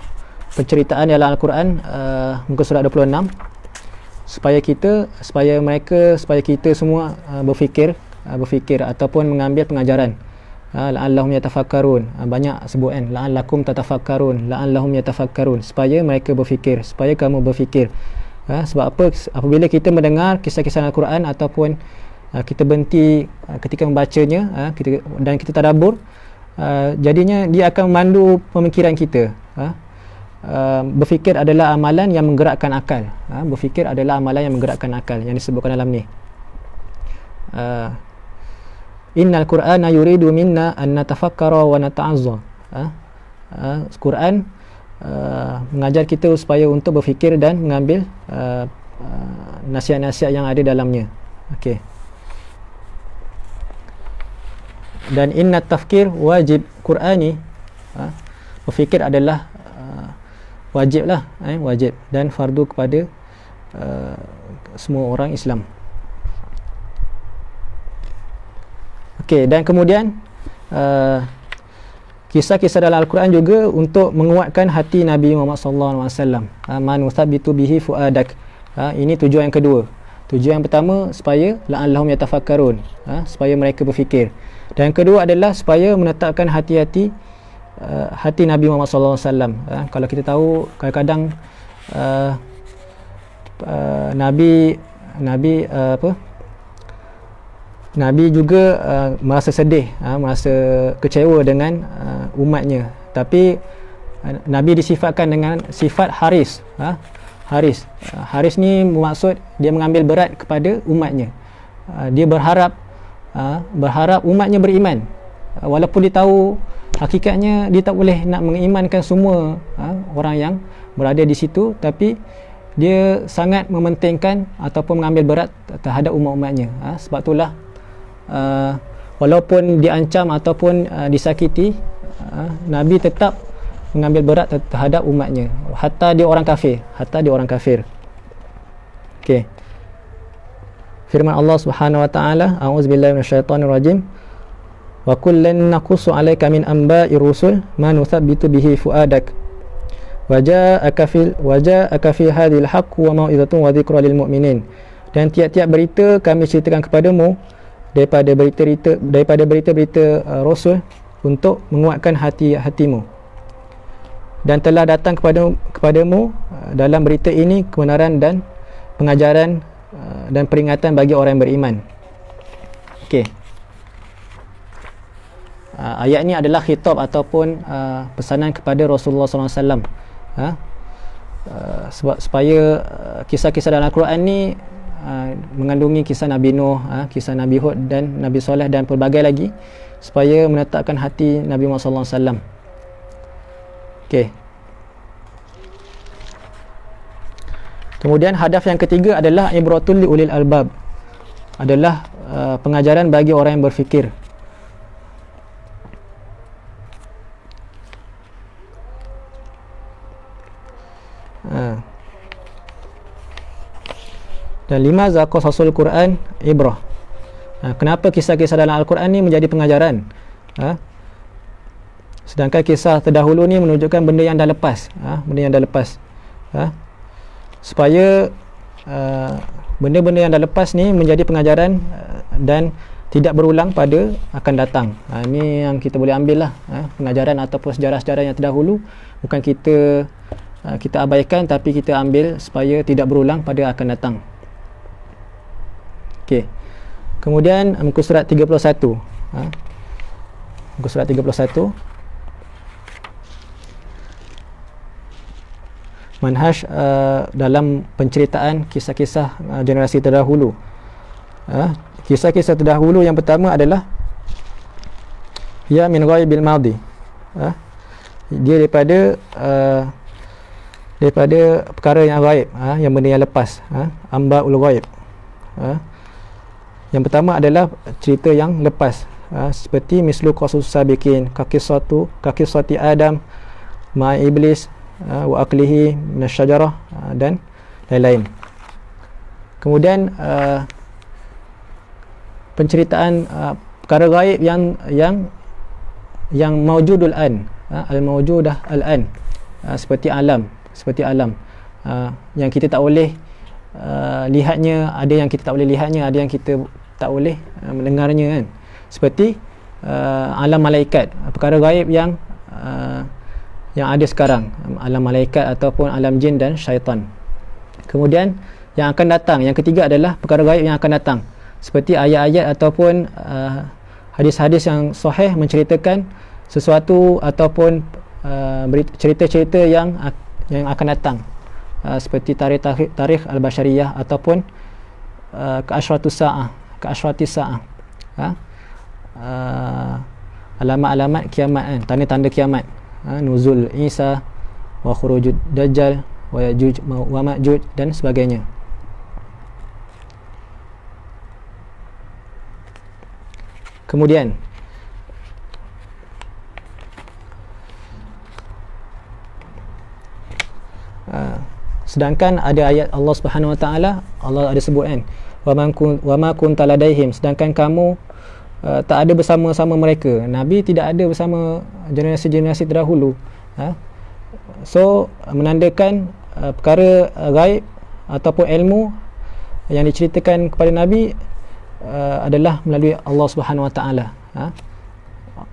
penceritaan dalam Al-Quran, muka surat 26, supaya kita semua berfikir ataupun mengambil pengajaran. La'allahum yatafakkarun, banyak sebut kan, la'allakum tatafakkarun, la'allahum yatafakkarun, supaya mereka berfikir, supaya kamu berfikir. Sebab apa? Apabila kita mendengar kisah-kisah Al-Quran ataupun kita berhenti ketika membacanya, dan kita tadabbur, jadinya dia akan memandu pemikiran kita. Berfikir adalah amalan yang menggerakkan akal. Berfikir adalah amalan yang menggerakkan akal, yang disebutkan dalam ni. Innal Qur'ana yuridu minna an natafakkara wa nata'azza. Quran mengajar kita supaya untuk berfikir dan mengambil nasihat-nasihat yang ada dalamnya. Okey. Dan inna tafkir wajib Qur'ani, berfikir adalah wajib lah, wajib dan fardu kepada semua orang Islam. Okey, dan kemudian kisah-kisah dalam Al-Quran juga untuk menguatkan hati Nabi Muhammad sallallahu alaihi wasallam. Man nuthabbitu bihi fuadak. Ini tujuan yang kedua. Tujuan yang pertama supaya la'allahum yatafakkarun, supaya mereka berfikir. Dan yang kedua adalah supaya menetapkan hati Nabi Muhammad sallallahu alaihi wasallam. Kalau kita tahu kadang-kadang Nabi juga merasa sedih, merasa kecewa dengan umatnya. Tapi Nabi disifatkan dengan sifat haris. Haris ni bermaksud dia mengambil berat kepada umatnya. Dia berharap umatnya beriman, walaupun dia tahu hakikatnya dia tak boleh nak mengimankan semua orang yang berada di situ, tapi dia sangat mementingkan ataupun mengambil berat terhadap umat-umatnya. Sebab itulah walaupun diancam ataupun disakiti, Nabi tetap mengambil berat terhadap umatnya, hatta dia orang kafir. Okey. Firman Allah Subhanahu wa taala, a'udzubillahi minasyaitonir rajim. Wa kullan naqussu 'alaika min anba'ir rusul ma nuthabbitu bihi fuadak wa ja'aka fi hadhil haqq wa mau'izatun wa dzikra lil mu'minin. Dan tiap-tiap berita kami ceritakan kepadamu daripada berita-berita rasul untuk menguatkan hatimu. Dan telah datang kepadamu dalam berita ini kebenaran dan pengajaran dan peringatan bagi orang yang beriman. Okey. Ayat ni adalah khitab ataupun pesanan kepada Rasulullah SAW. Supaya kisah-kisah dalam Al-Quran ni mengandungi kisah Nabi Nuh, kisah Nabi Hud dan Nabi Saleh dan pelbagai lagi, supaya menetapkan hati Nabi Muhammad SAW. Okey. Kemudian hadaf yang ketiga adalah ibratul li ulil albab, adalah pengajaran bagi orang yang berfikir. Dan lima qasasul Quran ibrah. Kenapa kisah-kisah dalam Al-Quran ni menjadi pengajaran? Sedangkan kisah terdahulu ni menunjukkan benda yang dah lepas, supaya benda-benda yang dah lepas ni menjadi pengajaran dan tidak berulang pada akan datang. Ini yang kita boleh ambil lah, pengajaran ataupun sejarah-sejarah yang terdahulu bukan kita abaikan, tapi kita ambil supaya tidak berulang pada akan datang. Okey. Kemudian muka surat 31. Muka surat 31. Manhaj dalam penceritaan kisah-kisah generasi terdahulu. Kisah-kisah terdahulu yang pertama adalah ya min ghaibil madi. Dia daripada perkara yang ghaib, yang benda yang lepas, ambaul ghaib. Yang pertama adalah cerita yang lepas, seperti mislu qasus sabiqin, kakisati Adam ma iblis wa aklihi minasyajarah, dan lain-lain. Kemudian penceritaan perkara ghaib yang mawjudul an, al-mawjudah al-an, seperti alam yang kita tak boleh lihatnya, ada yang kita tak boleh lihatnya, ada yang kita tak boleh mendengarnya kan. Seperti alam malaikat, perkara gaib yang ada sekarang, alam malaikat ataupun alam jin dan syaitan. Kemudian yang akan datang, yang ketiga adalah perkara gaib yang akan datang, seperti ayat-ayat ataupun hadis-hadis yang sahih menceritakan sesuatu ataupun cerita-cerita yang akan datang, seperti tarikh al-bashariyah ataupun keasyratis sa'ah, alamat-alamat kiamat kan, tanda-tanda kiamat, nuzul Isa wa khurujud dajjal wa yajuj wa majuj dan sebagainya. Kemudian sedangkan ada ayat Allah Subhanahu Wa Taala, Allah ada sebut kan, wa ma kunta ladaihim, sedangkan kamu tak ada bersama-sama mereka. Nabi tidak ada bersama generasi-generasi terdahulu. So menandakan perkara gaib ataupun ilmu yang diceritakan kepada Nabi adalah melalui Allah Subhanahu Wa Taala.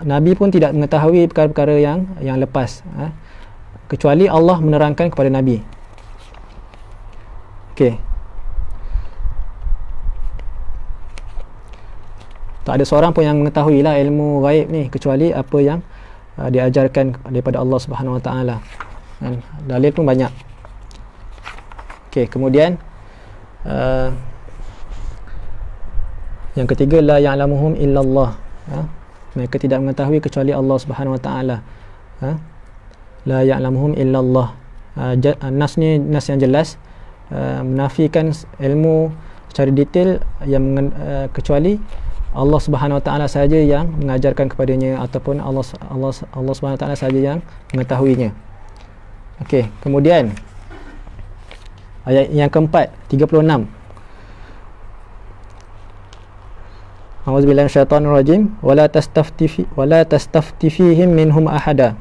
Nabi pun tidak mengetahui perkara-perkara yang lepas, kecuali Allah menerangkan kepada Nabi. Okey. Tak ada seorang pun yang mengetahui lah ilmu gaib ni kecuali apa yang diajarkan daripada Allah Subhanahu Wa Taala. Dan dalil pun banyak. Okey, kemudian yang ketiga, la ya'lamuhum illallah. Mereka tidak mengetahui kecuali Allah Subhanahu Wa Taala. La ya'lamuhum illallah. Nas ni nas yang jelas, menafikan ilmu secara detail yang kecuali Allah Subhanahu Wa Taala saja yang mengajarkan kepadanya ataupun Allah Subhanahu Wa Taala saja yang mengetahuinya. Okey, kemudian ayat yang keempat, 36. A'udzubillahi minasyaitonir rajim. Wala tastafti fihim minhum ahada.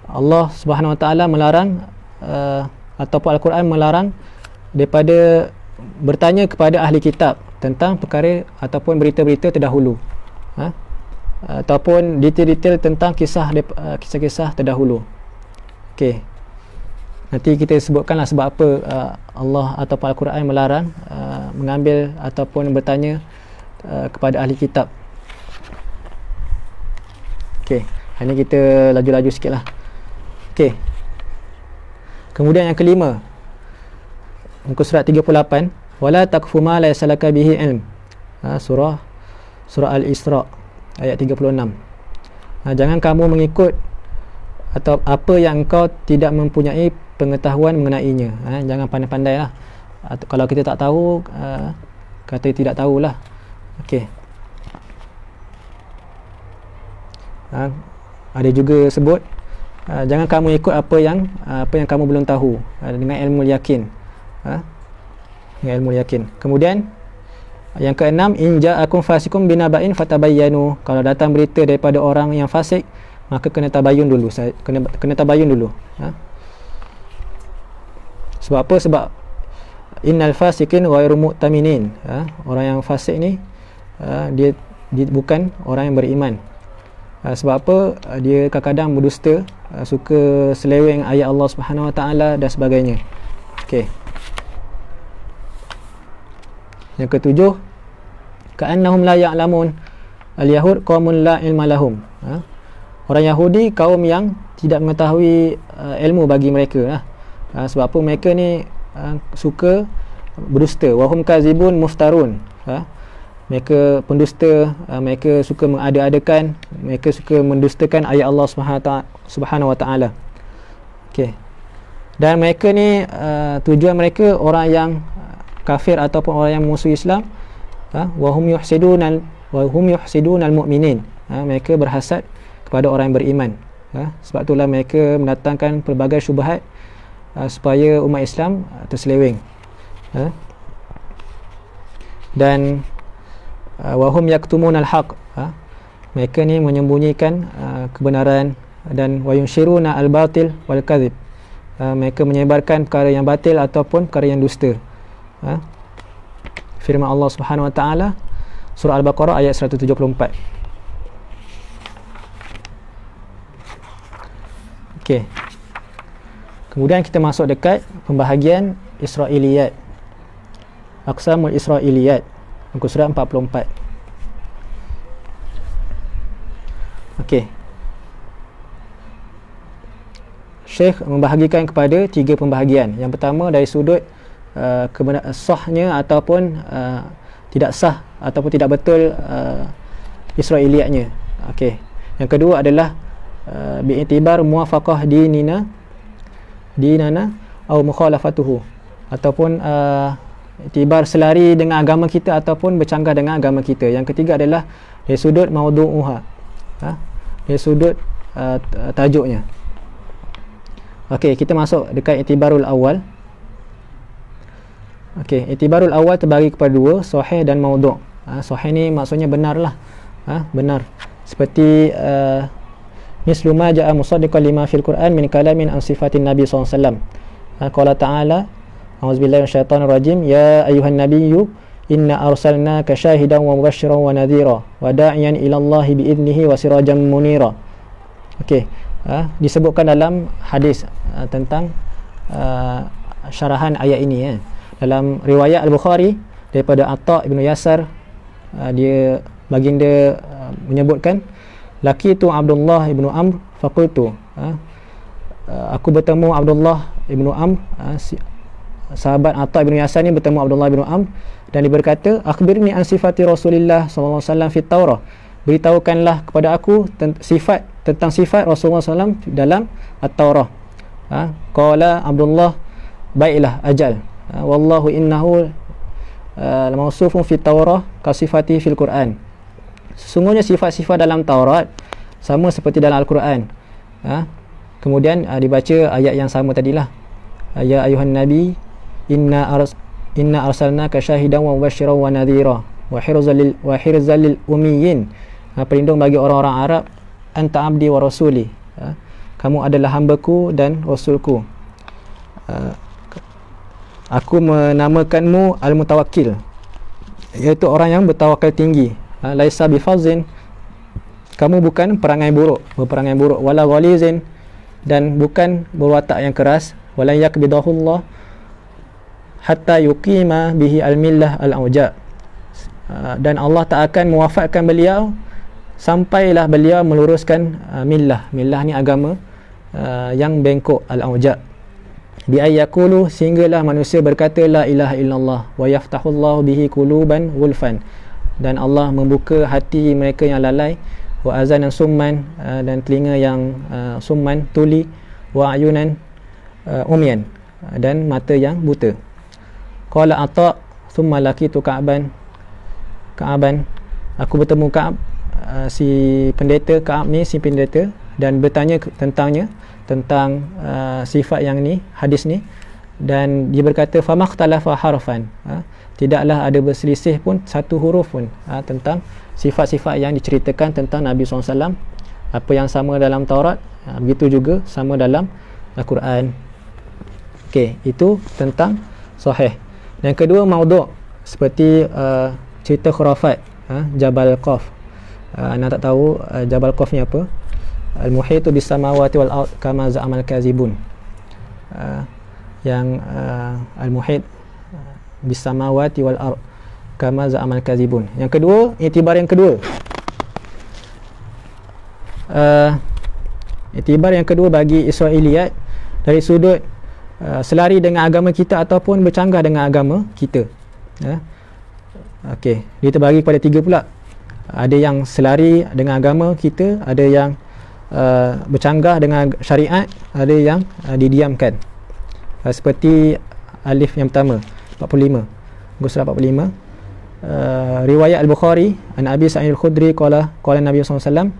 Allah Subhanahu Wa Taala melarang ataupun Al-Quran melarang daripada bertanya kepada ahli kitab tentang perkara ataupun berita-berita terdahulu, ataupun detail-detail tentang kisah-kisah terdahulu. Okey, nanti kita sebutkanlah sebab apa Allah ataupun Al-Quran melarang mengambil ataupun bertanya kepada ahli kitab. Okey, ini kita laju-laju sikit lah. Okey, kemudian yang kelima, muka surat 38, wala takfu ma laysa laka bihi ilm. Surah Al-Isra ayat 36. Jangan kamu mengikut atau apa yang engkau tidak mempunyai pengetahuan mengenainya. Jangan pandai-pandai lah. Kalau kita tak tahu, kata tidak tahulah. Okey. Ada juga sebut jangan kamu ikut apa yang kamu belum tahu dengan ilmu yakin. Dengan ilmu yakin. Kemudian yang keenam, in ja'akum fasikum binaba'in fatabayyanu. Kalau datang berita daripada orang yang fasik, maka kena tabayyun dulu. Kena tabayyun dulu. Sebab apa? Sebab innal fasikin ghairu mu'taminin. Orang yang fasik ni dia bukan orang yang beriman. Sebab apa? Dia kadang-kadang berdusta, suka seleweng ayat Allah Subhanahu Wa Taala dan sebagainya. Okey. Yang ketujuh, ka'annahum la ya'lamun al-yahud qaumun la ilma lahum. Orang Yahudi kaum yang tidak mengetahui ilmu bagi mereka. Sebab apa mereka ni suka berdusta. Wahum kazibun muftarun. Mereka pendusta, mereka suka mengada-adakan, mereka suka mendustakan ayat Allah Subhanahu wa taala. Okey. Dan mereka ni tujuan mereka orang yang kafir ataupun orang yang musuh Islam, wahum yuhsidunal mu'minin. Mereka berhasad kepada orang yang beriman. Sebab itulah mereka mendatangkan pelbagai syubhat supaya umat Islam terseleweng. Dan wahum yaktumunal haq, mereka ni menyembunyikan kebenaran. Dan wayunshiruna al-batil wal kadhib, mereka menyebarkan perkara yang batil ataupun perkara yang dusta. Firman Allah Subhanahu wa taala surah Al-Baqarah ayat 174. Okey. Kemudian kita masuk dekat pembahagian Israiliyat. Aqsamul Israiliyat, muka surat 44. Okey. Syekh membahagikan kepada 3 pembahagian. Yang pertama dari sudut sahnya ataupun tidak sah ataupun tidak betul Israiliyatnya. Okey. Yang kedua adalah bi'itibar muwafaqah dinana atau mukhalafatuhu, ataupun itibar selari dengan agama kita ataupun bercanggah dengan agama kita. Yang ketiga adalah dari sudut maudu'uha, dari sudut tajuknya. Okey, kita masuk dekat itibarul awal. Okey, itibarul awal terbagi kepada 2, sahih dan maudhu'. Sahih ni maksudnya benarlah. Benar. Seperti mislu ma ja'a musaddiqan lima fil Quran min kalamin an sifatin Nabi sallallahu alaihi wasallam. Qala ta'ala, a'udzubillahi minasyaitonir rajim, ya ayyuhan nabiyyu inna arsalnaka syahidan wa mubasysyiran wa nadhira wa da'iyan ila Allahi bi idnihi wa sirajan munira. Okey, disebutkan dalam hadis tentang syarahan ayat ini. Dalam riwayat Al-Bukhari daripada Atha ibn Yasar, dia baginda menyebutkan, laki tu Abdullah ibn Amr faqultu, aku bertemu Abdullah ibn Amr, sahabat Atha ibn Yasar ni bertemu Abdullah ibn Amr, dan dia berkata, akhbirni an sifati Rasulillah sallallahu alaihi wasallam fi Taurah, beritahukanlah kepada aku tentang sifat Rasulullah SAW dalam At-Taurah. Qala Abdullah, baiklah, ajal, wallahu innahu mausufun fi Taurah ka sifati fil Quran. Sesungguhnya sifat-sifat dalam Taurat sama seperti dalam Al-Quran. Kemudian dibaca ayat yang sama tadilah, ya ayuhan nabi inna arsalnaka syahidan wa mubasysyiran wa nadhira wa hirzal lil ummiyin, pelindung bagi orang-orang Arab, anta abdi wa rasuli, kamu adalah hambaku dan rasulku, aku menamakanmu al-mutawakkil, iaitu orang yang bertawakal tinggi, laisa bifazin, kamu bukan berperangai buruk, wala ghalizin, dan bukan berwatak yang keras, wala yakbidahullah hatta yuqima bihi al-millah al-auja, dan Allah tak akan mewafatkan beliau sampailah beliau meluruskan millah ni agama yang bengkok, al-auja, bi ayyakulu, sehinggalah manusia berkata la ilaha illallah, wa yaftahullahu bihi quluban ghulfan, dan Allah membuka hati mereka yang lalai, wa azanan summan, dan telinga yang summan, tuli, wa ayunan umyan, dan mata yang buta. Qala Atha thumma laqitu Ka'ban, aku bertemu Ka'ab, si pendeta Ka'ab ni, si pendeta, dan bertanya tentang sifat yang ni, hadis ni, dan dia berkata famakhtalafa harfan, tidaklah ada berselisih pun satu huruf pun tentang sifat-sifat yang diceritakan tentang Nabi SAW. Apa yang sama dalam Taurat, begitu juga sama dalam Al-Quran. Okey, itu tentang sahih. Yang kedua maudhu', seperti cerita khurafat, Jabal Qaf. Anda tak tahu Jabal Qaf ni apa? Al-muhitu bis samawati wal ard kama za'amal kazibun. Yang al-muhit bis samawati wal ard, kama za'amal kadzibun. Yang kedua, iktibar yang kedua. Iktibar yang kedua bagi Israiliyat dari sudut selari dengan agama kita ataupun bercanggah dengan agama kita. Okey, dia terbagi kepada tiga pula. Ada yang selari dengan agama kita, ada yang bercanggah dengan syariat, ada yang didiamkan. Seperti alif yang pertama 45, muka surat 45. Riwayat Al-Bukhari an Abi Sa'id Al-Khudri qala Nabi sallallahu alaihi wasallam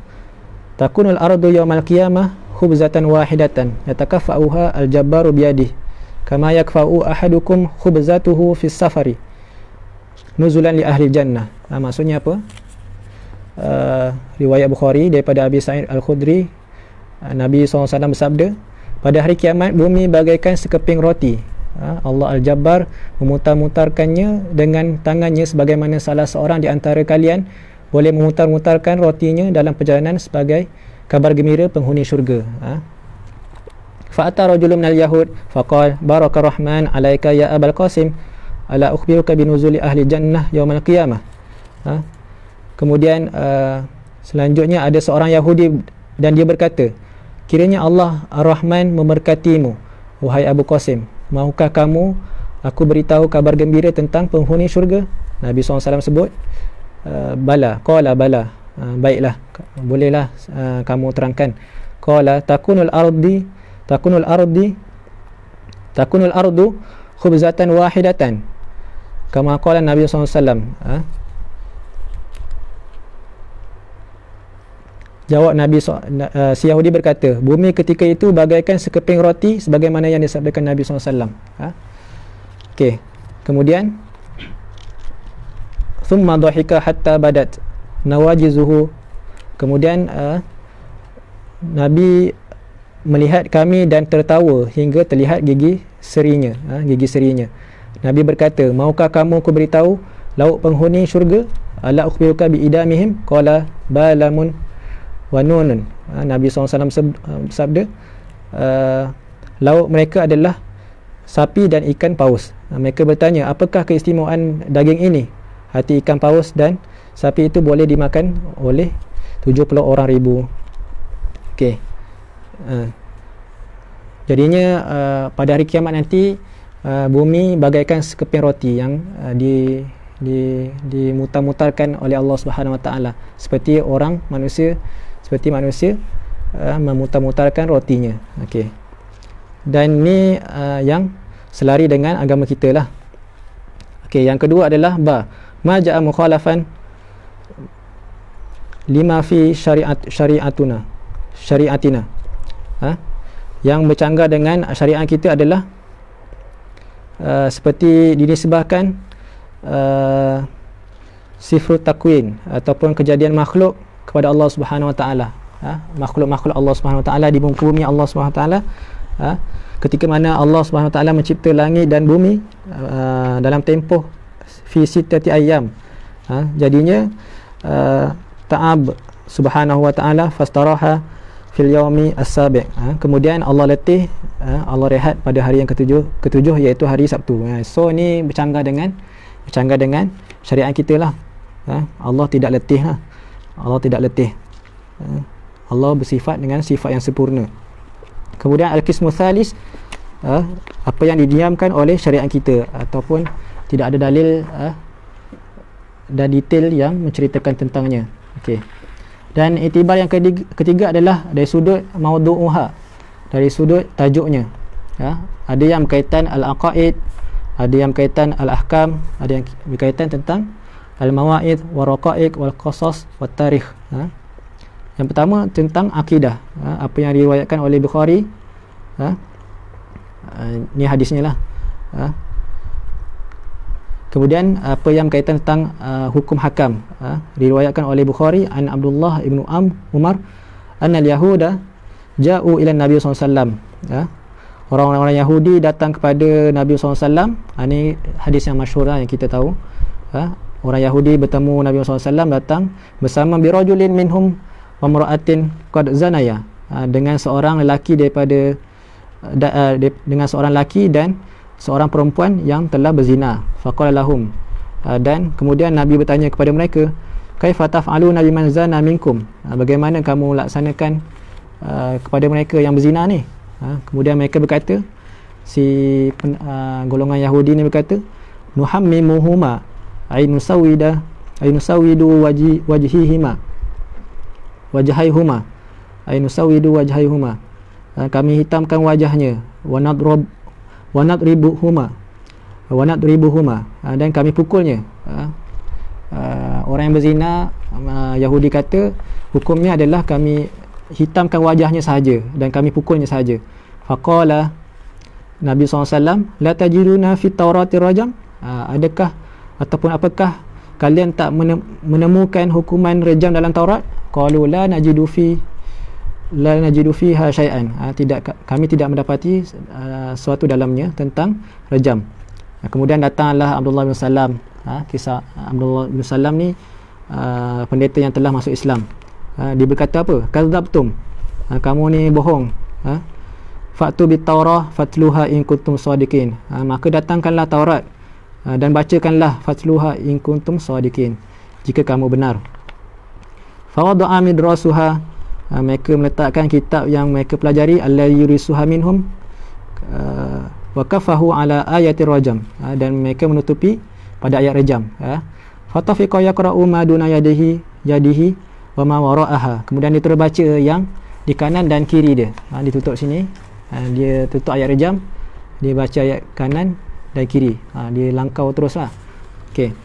takunul ardu yawmal qiyamah khubzatan wahidatan yatakaffa'uha al-jabbaru biyadihi kama yakfa'u ahadukum khubzatuhu fi safari nuzulan li ahli jannah. Maksudnya apa? Riwayat Bukhari daripada Abi Sa'id Al-Khudri, Nabi SAW bersabda, pada hari kiamat bumi bagaikan sekeping roti. Allah Al-Jabbar memutar-mutarkannya dengan tangannya sebagaimana salah seorang di antara kalian boleh memutar-mutarkan rotinya dalam perjalanan sebagai kabar gembira penghuni syurga. Fa'ata rajulun minal yahud faqala baraka rahman alaika ya Abul Qasim ala ukhbiruka binuzuli ahli jannah yaumal qiyamah. Kemudian selanjutnya ada seorang Yahudi dan dia berkata, kiranya Allah Ar-Rahman memberkatimu wahai Abu Qasim, maukah kamu aku beritahu kabar gembira tentang penghuni syurga? Nabi SAW sebut, bala, qala bala, baiklah, bolehlah kamu terangkan. Qala takunul ardu khubzatan wahidatan kama qala Nabi SAW. Jawab Nabi si Yahudi berkata, bumi ketika itu bagaikan sekeping roti sebagaimana yang disabdakan Nabi SAW. Okey. Kemudian thumma dhahika hatta badat nawajizuhu. Kemudian Nabi melihat kami dan tertawa hingga terlihat gigi serinya. Nabi berkata, maukah kamu ku beritahu lauk penghuni syurga? Ala ukhbiruka bi idamihim? Qala balamun wa nunun. Nabi SAW bersabda, lauk mereka adalah sapi dan ikan paus. Mereka bertanya, apakah keistimewaan daging ini? Hati ikan paus dan sapi itu boleh dimakan oleh 70 orang ribu. Okey. Jadinya pada hari kiamat nanti bumi bagaikan sekeping roti yang dimutar-mutarkan oleh Allah Subhanahu Wa Taala, seperti manusia memutar-mutarkan rotinya. Okey. Dan ni yang selari dengan agama kita lah. Okey, yang kedua adalah ma ja'a mukhalafan lima fi syariatina. Yang bercanggah dengan syariat kita adalah seperti dinisbahkan sifrut takwin ataupun kejadian makhluk kepada Allah Subhanahu Wa Taala. Makhluk-makhluk Allah Subhanahu Wa Taala di muka bumi Allah Subhanahu Wa Taala, ketika mana Allah Subhanahu Wa Taala mencipta langit dan bumi dalam tempoh fi sittati ayyam. Jadinya ta'ab Subhanahu Wa Taala fastaraha fil yaumi as-sabi'. Kemudian Allah letih, Allah rehat pada hari yang ketujuh iaitu hari Sabtu. So ni bercanggah dengan syariat kita lah. Allah tidak letih lah. Allah bersifat dengan sifat yang sempurna. Kemudian al-qismu thalis, apa yang didiamkan oleh syariat kita ataupun tidak ada dalil dan detail yang menceritakan tentangnya. Okey. Dan iktibar yang ketiga adalah dari sudut maudu'uha, dari sudut tajuknya. Ada yang berkaitan al-aqaid, ada yang berkaitan al-ahkam, ada yang berkaitan tentang al-mawaid waraqaiq wal qasas wat tarikh. Yang pertama tentang akidah, apa yang diriwayatkan oleh Bukhari. Ni hadisnya lah. Kemudian apa yang berkaitan tentang hukum hakam, diriwayatkan oleh Bukhari an Abdullah ibnu Umar annal yahuda ja'u ila Nabi SAW. Orang-orang Yahudi datang kepada Nabi SAW. Ini hadis yang masyhur yang kita tahu. Orang Yahudi bertemu Nabi SAW, datang bersama birajulin minhum wa mar'atin qad zanaya, dengan seorang lelaki daripada dengan seorang lelaki dan seorang perempuan yang telah berzina. Faqala lahum, Dan kemudian Nabi bertanya kepada mereka, kaifa taf'aluna biman zana minkum, bagaimana kamu laksanakan kepada mereka yang berzina ni. Kemudian mereka berkata, golongan Yahudi ni berkata, nuhammimuhuma ay nusawidu wajhaihima ay nusawidu wajhaihuma, kami hitamkan wajahnya, wa nadribuhuma, dan kami pukulnya. Orang yang berzina, Yahudi kata hukumnya adalah kami hitamkan wajahnya sahaja dan kami pukulnya sahaja. Faqala, Nabi SAW, la tajiduna fit taurati rajam, adakah ataupun apakah kalian tak menemukan hukuman rejam dalam Taurat? Qalu la najidu fiha syai'an, kami tidak mendapati sesuatu dalamnya tentang rejam. Kemudian datanglah Abdullah bin Salam. Kisah Abdullah bin Salam ni pendeta yang telah masuk Islam. Dia berkata apa? Kadzabtum, kamu ni bohong. Fa'tu bit Taurah fatluha in kuntum shadiqin, maka datangkanlah Taurat dan bacakanlah fatluha in kuntum shadiqin, jika kamu benar. Fawada'a midrasuha, mereka meletakkan kitab yang mereka pelajari, alla yurisuha minhum, wa kafahu ala ayati rajam, dan mereka menutupi pada ayat rejam. Fatafiqa yaqra'u ma duna yadihi wa ma wara'aha, kemudian dia terbaca yang di kanan dan kiri dia. Ditutup sini, dia tutup ayat rejam, dia baca ayat kanan dan kiri, dia langkau teruslah. Okey,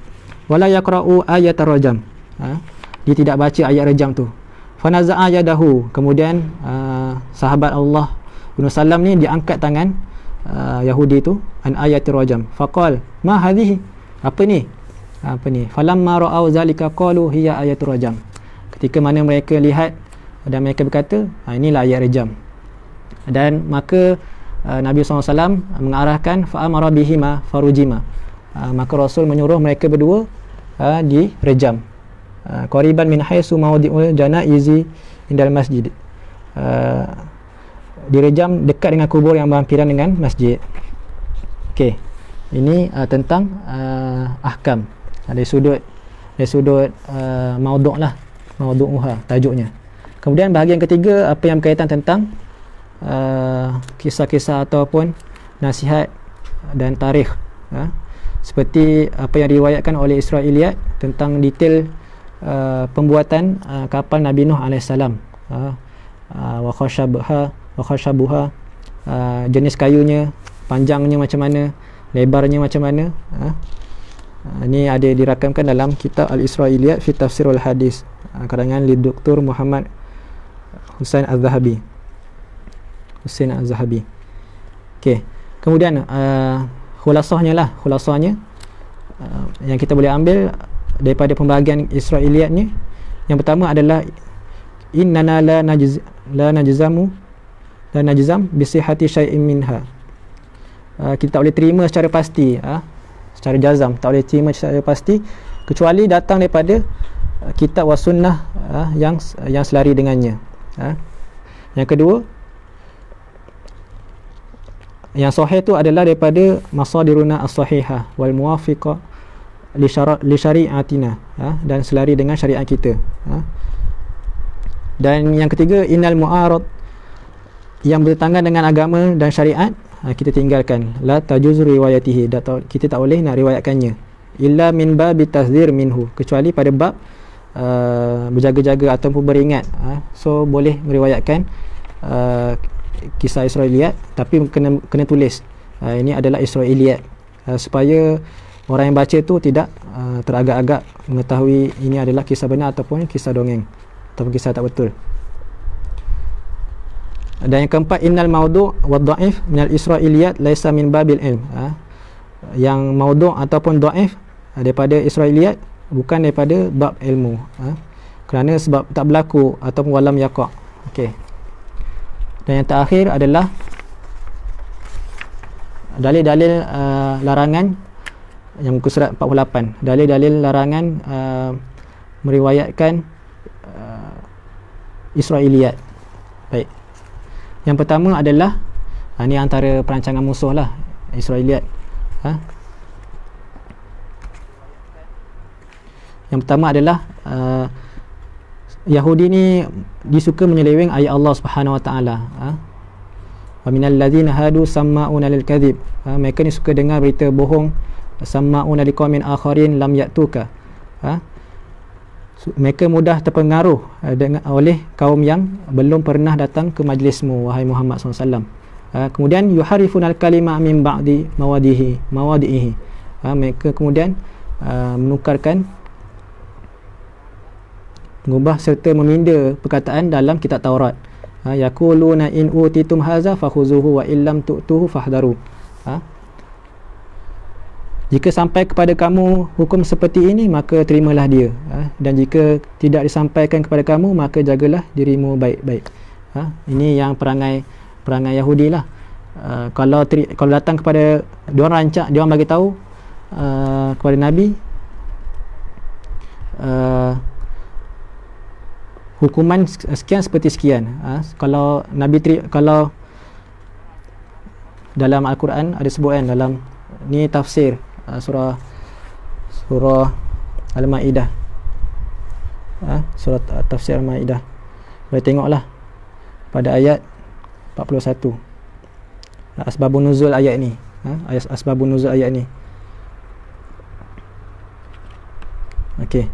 wala yaqra'u ayat rajam, dia tidak baca ayat rejam tu. Fanaza'a yadahu, kemudian sahabat Allah bin Salam ni dia angkat tangan Yahudi tu, an ayatir rajam. Faqal, ma hadhihi, apa ni? Falamma ra'au zalika qalu hiya ayatur rajam, ketika mana mereka lihat dan mereka berkata, inilah ayat rejam. Dan maka Nabi SAW mengarahkan fa'amara bihima farujima, maka Rasul menyuruh mereka berdua direjam, qariban min haitsu mawdi'ul janaizi indal masjid, direjam dekat dengan kubur yang berhampiran dengan masjid. Okey, ini tentang ahkam dari sudut maudhu' lah, maudhu'uha tajuknya. Kemudian bahagian ketiga, apa yang berkaitan tentang kisah-kisah ataupun nasihat dan tarikh, seperti apa yang diriwayatkan oleh Israiliyat tentang detail pembuatan kapal Nabi Nuh AS, wa khashabuha, jenis kayunya, panjangnya macam mana, lebarnya macam mana. Ini ada dirakamkan dalam kitab Al-Israiliyat fi Tafsirul Hadis, karangan Dr. Muhammad Husain Az-Zahabi. Okey, kemudian khulasahnya yang kita boleh ambil daripada pembahagian Israiliyat ni, yang pertama adalah innana la najzam bi sihhati syai'in minha, kita tak boleh terima secara pasti, secara jazam tak boleh terima secara pasti kecuali datang daripada kitab wa sunnah yang selari dengannya. Yang kedua, yang sahih tu adalah daripada masadiruna as-sahihah wal muwafiqah li syari'atina, dan selari dengan syariat kita. Dan yang ketiga, innal mu'arad, yang bertentangan dengan agama dan syariat, kita tinggalkan. La tajuz riwayatihi, kita tak boleh nak riwayatkannya, illa min babi tazdhir minhu, kecuali pada bab berjaga-jaga ataupun beringat. So boleh meriwayatkan kisah Israiliyat, tapi kena tulis ini adalah Israiliyat, supaya orang yang baca tu tidak teragak-agak mengetahui ini adalah kisah benar ataupun kisah dongeng ataupun kisah tak betul. Dan yang keempat, innal maudhu' wa dhaif minal Israiliyat laisa min babil ilm, yang maudhu' ataupun dhaif daripada Israiliyat bukan daripada bab ilmu, kerana sebab tak berlaku ataupun walam yaqa'. Okey. Dan yang terakhir adalah dalil-dalil larangan, yang muka surat 48, dalil-dalil larangan meriwayatkan Israiliyat. Baik, yang pertama adalah ini antara perancangan musuh lah, Israiliyat. Yang pertama adalah Yahudi ni disuka menyeleweng ayat Allah Subhanahu Wa Taala. Wa minal ladzina hadu samma'una lil kadhib. Mereka ni suka dengar berita bohong. Samma'una liqaumin akharin lam ya'tuka. Mereka mudah terpengaruh oleh kaum yang belum pernah datang ke majlismu, wahai Muhammad SAW. Kemudian yuharifun al-kalima min ba'di mawadihi. Mereka kemudian menukarkan, mengubah serta meminda perkataan dalam kitab Taurat. Yaquluna in utitum haza fakhuzuhu wa illam tu'tuhu fahdharu. Jika sampai kepada kamu hukum seperti ini, maka terimalah dia. Dan jika tidak disampaikan kepada kamu, maka jagalah dirimu baik-baik. Ini yang perangai Yahudi lah. Kalau datang kepada diorang, rancak diorang bagi tahu kepada Nabi hukuman sekian seperti sekian. Kalau Nabi kalau dalam Al-Quran ada sebut kan, dalam ni tafsir surah Al-Maidah, surah tafsir Al-Maidah, boleh tengoklah pada ayat 41 asbabun nuzul ayat ni. Asbabun nuzul ayat ni. Okey.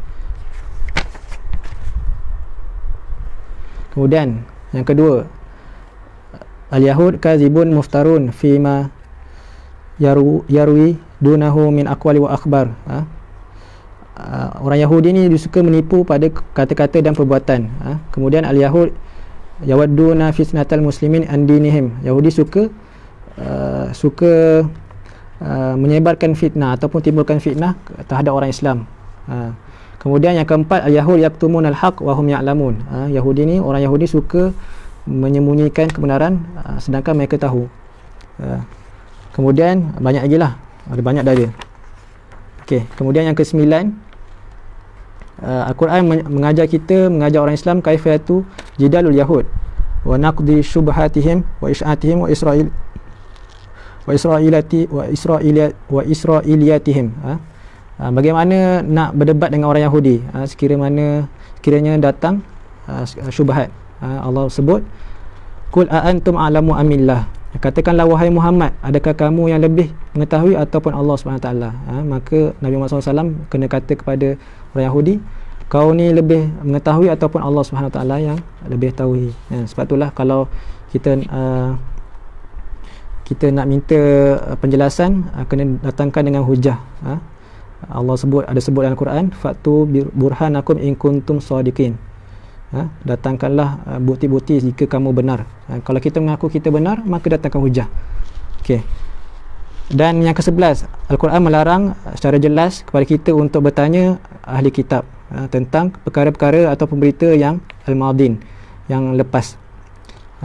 Kemudian yang kedua, al-yahud kazibun muftarun fima yarwi dunahu min aqwali wa akhbar. Orang Yahudi ni disuka menipu pada kata-kata dan perbuatan. Kemudian al-yahud yawadduna fitnatal muslimin an dinihim. Yahudi suka menyebarkan fitnah ataupun timbulkan fitnah terhadap orang Islam. Kemudian yang keempat, al-yahud yaktumun al-haq wa hum ya'lamun. Yahudi ni, orang Yahudi suka menyembunyikan kebenaran sedangkan mereka tahu. Kemudian banyak lagi lah, ada banyak dah dia. Okey, kemudian yang kesembilan, Al-Quran mengajar orang Islam kaifiyatu jidalul yahud wa naqdi syubhatihim wa isya'atihim wa israiliyatihim. Bagaimana nak berdebat dengan orang Yahudi sekiranya datang syubhat. Allah sebut, qul a antum a'lamu amillah. Katakanlah wahai Muhammad, adakah kamu yang lebih mengetahui ataupun Allah SWT? Maka Nabi Muhammad SAW kena kata kepada orang Yahudi, kau ni lebih mengetahui ataupun Allah SWT yang lebih tahu. Sebab itulah kalau kita nak minta penjelasan, kena datangkan dengan hujah. Allah ada sebut dalam Quran, fatu burhanakum in kuntum shadiqin. Datangkanlah bukti-bukti jika kamu benar. Kalau kita mengaku kita benar, maka datangkan hujah. Okey. Dan yang ke-11, Al-Quran melarang secara jelas kepada kita untuk bertanya ahli kitab tentang perkara-perkara atau berita yang al-madin, yang lepas.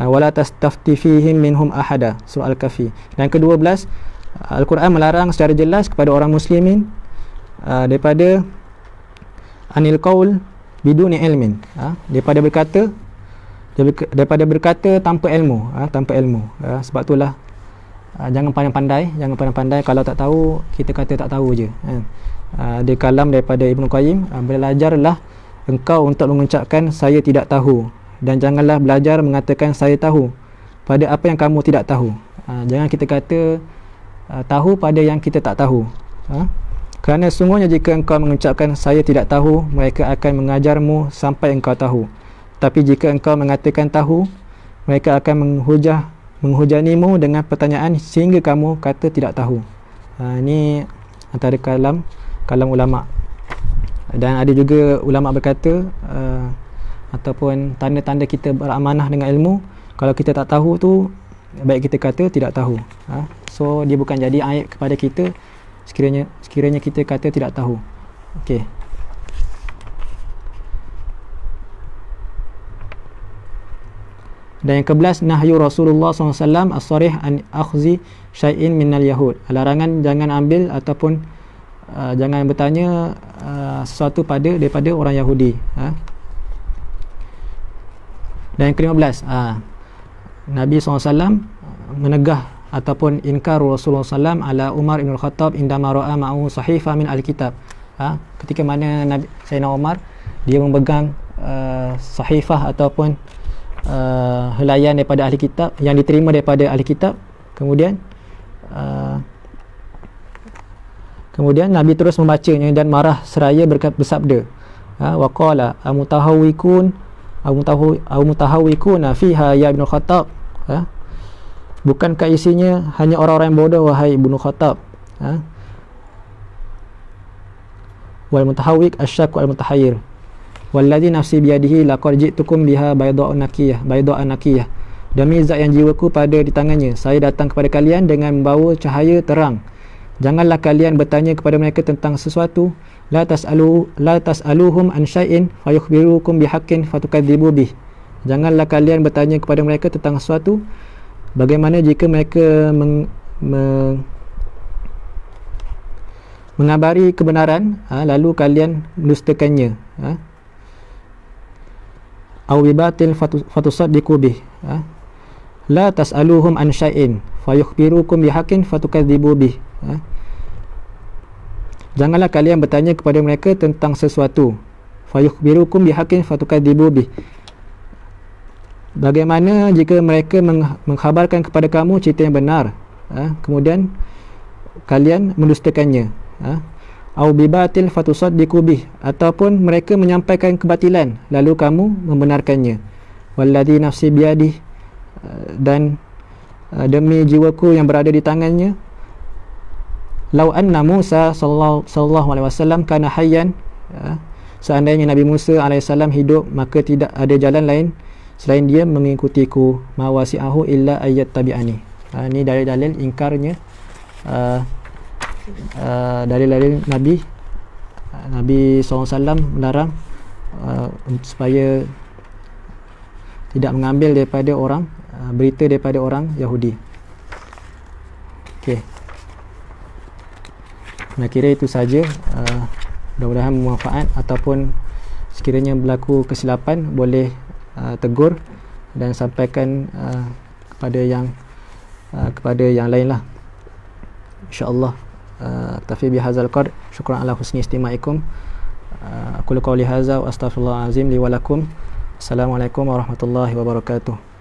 Wala tastafti fihim minhum ahada, surah Al-Kahfi. Dan ke-12, Al-Quran melarang secara jelas kepada orang muslimin daripada anil qaul biduni ilmin, daripada berkata tanpa ilmu, sebab itulah jangan pandai-pandai. Kalau tak tahu, kita kata tak tahu je. Ada kalam daripada Ibnu Qayyim, belajarlah engkau untuk mengucapkan saya tidak tahu, dan janganlah belajar mengatakan saya tahu pada apa yang kamu tidak tahu. Jangan kita kata tahu pada yang kita tak tahu. Kerana sungguhnya jika engkau mengucapkan saya tidak tahu, mereka akan mengajarmu sampai engkau tahu. Tapi jika engkau mengatakan tahu, mereka akan menghujanimu dengan pertanyaan sehingga kamu kata tidak tahu. Ini antara kalam ulama. Dan ada juga ulama berkata, ataupun tanda-tanda kita beramanah dengan ilmu, kalau kita tak tahu tu, baik kita kata tidak tahu. So dia bukan jadi aib kepada kita sekiranya kita kata tidak tahu. Okey. Dan yang ke-11, nahyu Rasulullah SAW as-sarih an akhzi syai'in minal yahud. Larangan jangan ambil ataupun jangan bertanya sesuatu daripada orang Yahudi. Dan yang ke-15, Nabi SAW menegah ataupun inkar Rasulullah SAW ala Umar ibn Khattab indama ra'a ma'u sahifa min al-kitab. ketika mana Sayyidina Umar dia memegang sahifah ataupun helaian daripada ahli kitab yang diterima daripada ahli kitab, kemudian Nabi terus membacanya dan marah seraya bersabda, waqala amutahawikuna fiha ya Ibnu Khattab, bukankah isinya hanya orang-orang yang bodoh wahai Ibnu Khattab? Wal mutahawwik asyaq wal mutahayyir walladzi nafsi biyadihi laqad ji'tukum biha bayda'an nakiyah, demi zat yang jiwaku pada di tangannya, saya datang kepada kalian dengan membawa cahaya terang. Janganlah kalian bertanya kepada mereka tentang sesuatu, la tas'aluhum an syai'in fayukhbirukum bihaqqin fatukadzibu bih. Janganlah kalian bertanya kepada mereka tentang sesuatu, bagaimana jika mereka mengabari kebenaran, lalu kalian mendustakannya. Aw bibatil fatusaddiqu bih. La tas'aluhum an syai'in fayukhbirukum bihaqqin fatukadzibu bih. Janganlah kalian bertanya kepada mereka tentang sesuatu, fayukhbirukum bihaqqin fatukadzibu bih. Bagaimana jika mereka mengkhabarkan kepada kamu cerita yang benar, kemudian kalian mendustakannya. Au bibatil fatusaddiqu bih, ataupun mereka menyampaikan kebatilan lalu kamu membenarkannya. Walladzi nafsi biyadih, dan demi jiwaku yang berada di tangannya, lau anna Musa sallallahu alaihi wasallam kana hayyan, seandainya Nabi Musa alaihissalam hidup, maka tidak ada jalan lain selain dia mengikutiku, ma wasi'ahu illa ayat tabi'ani. Ini dalil-dalil ingkarnya, dalil-dalil Nabi SAW melarang supaya tidak mengambil daripada orang, berita daripada orang Yahudi. Okey, saya kira itu saja. Mudah-mudahan bermanfaat, ataupun sekiranya berlaku kesilapan boleh tegur dan sampaikan kepada yang lain lah, insya-Allah. Aktafi bihadzal qadr, syukran ala husni istima'ikum. Aqulu qawli hadza wa astaghfirullahal azim li wa lakum. Assalamualaikum warahmatullahi wabarakatuh.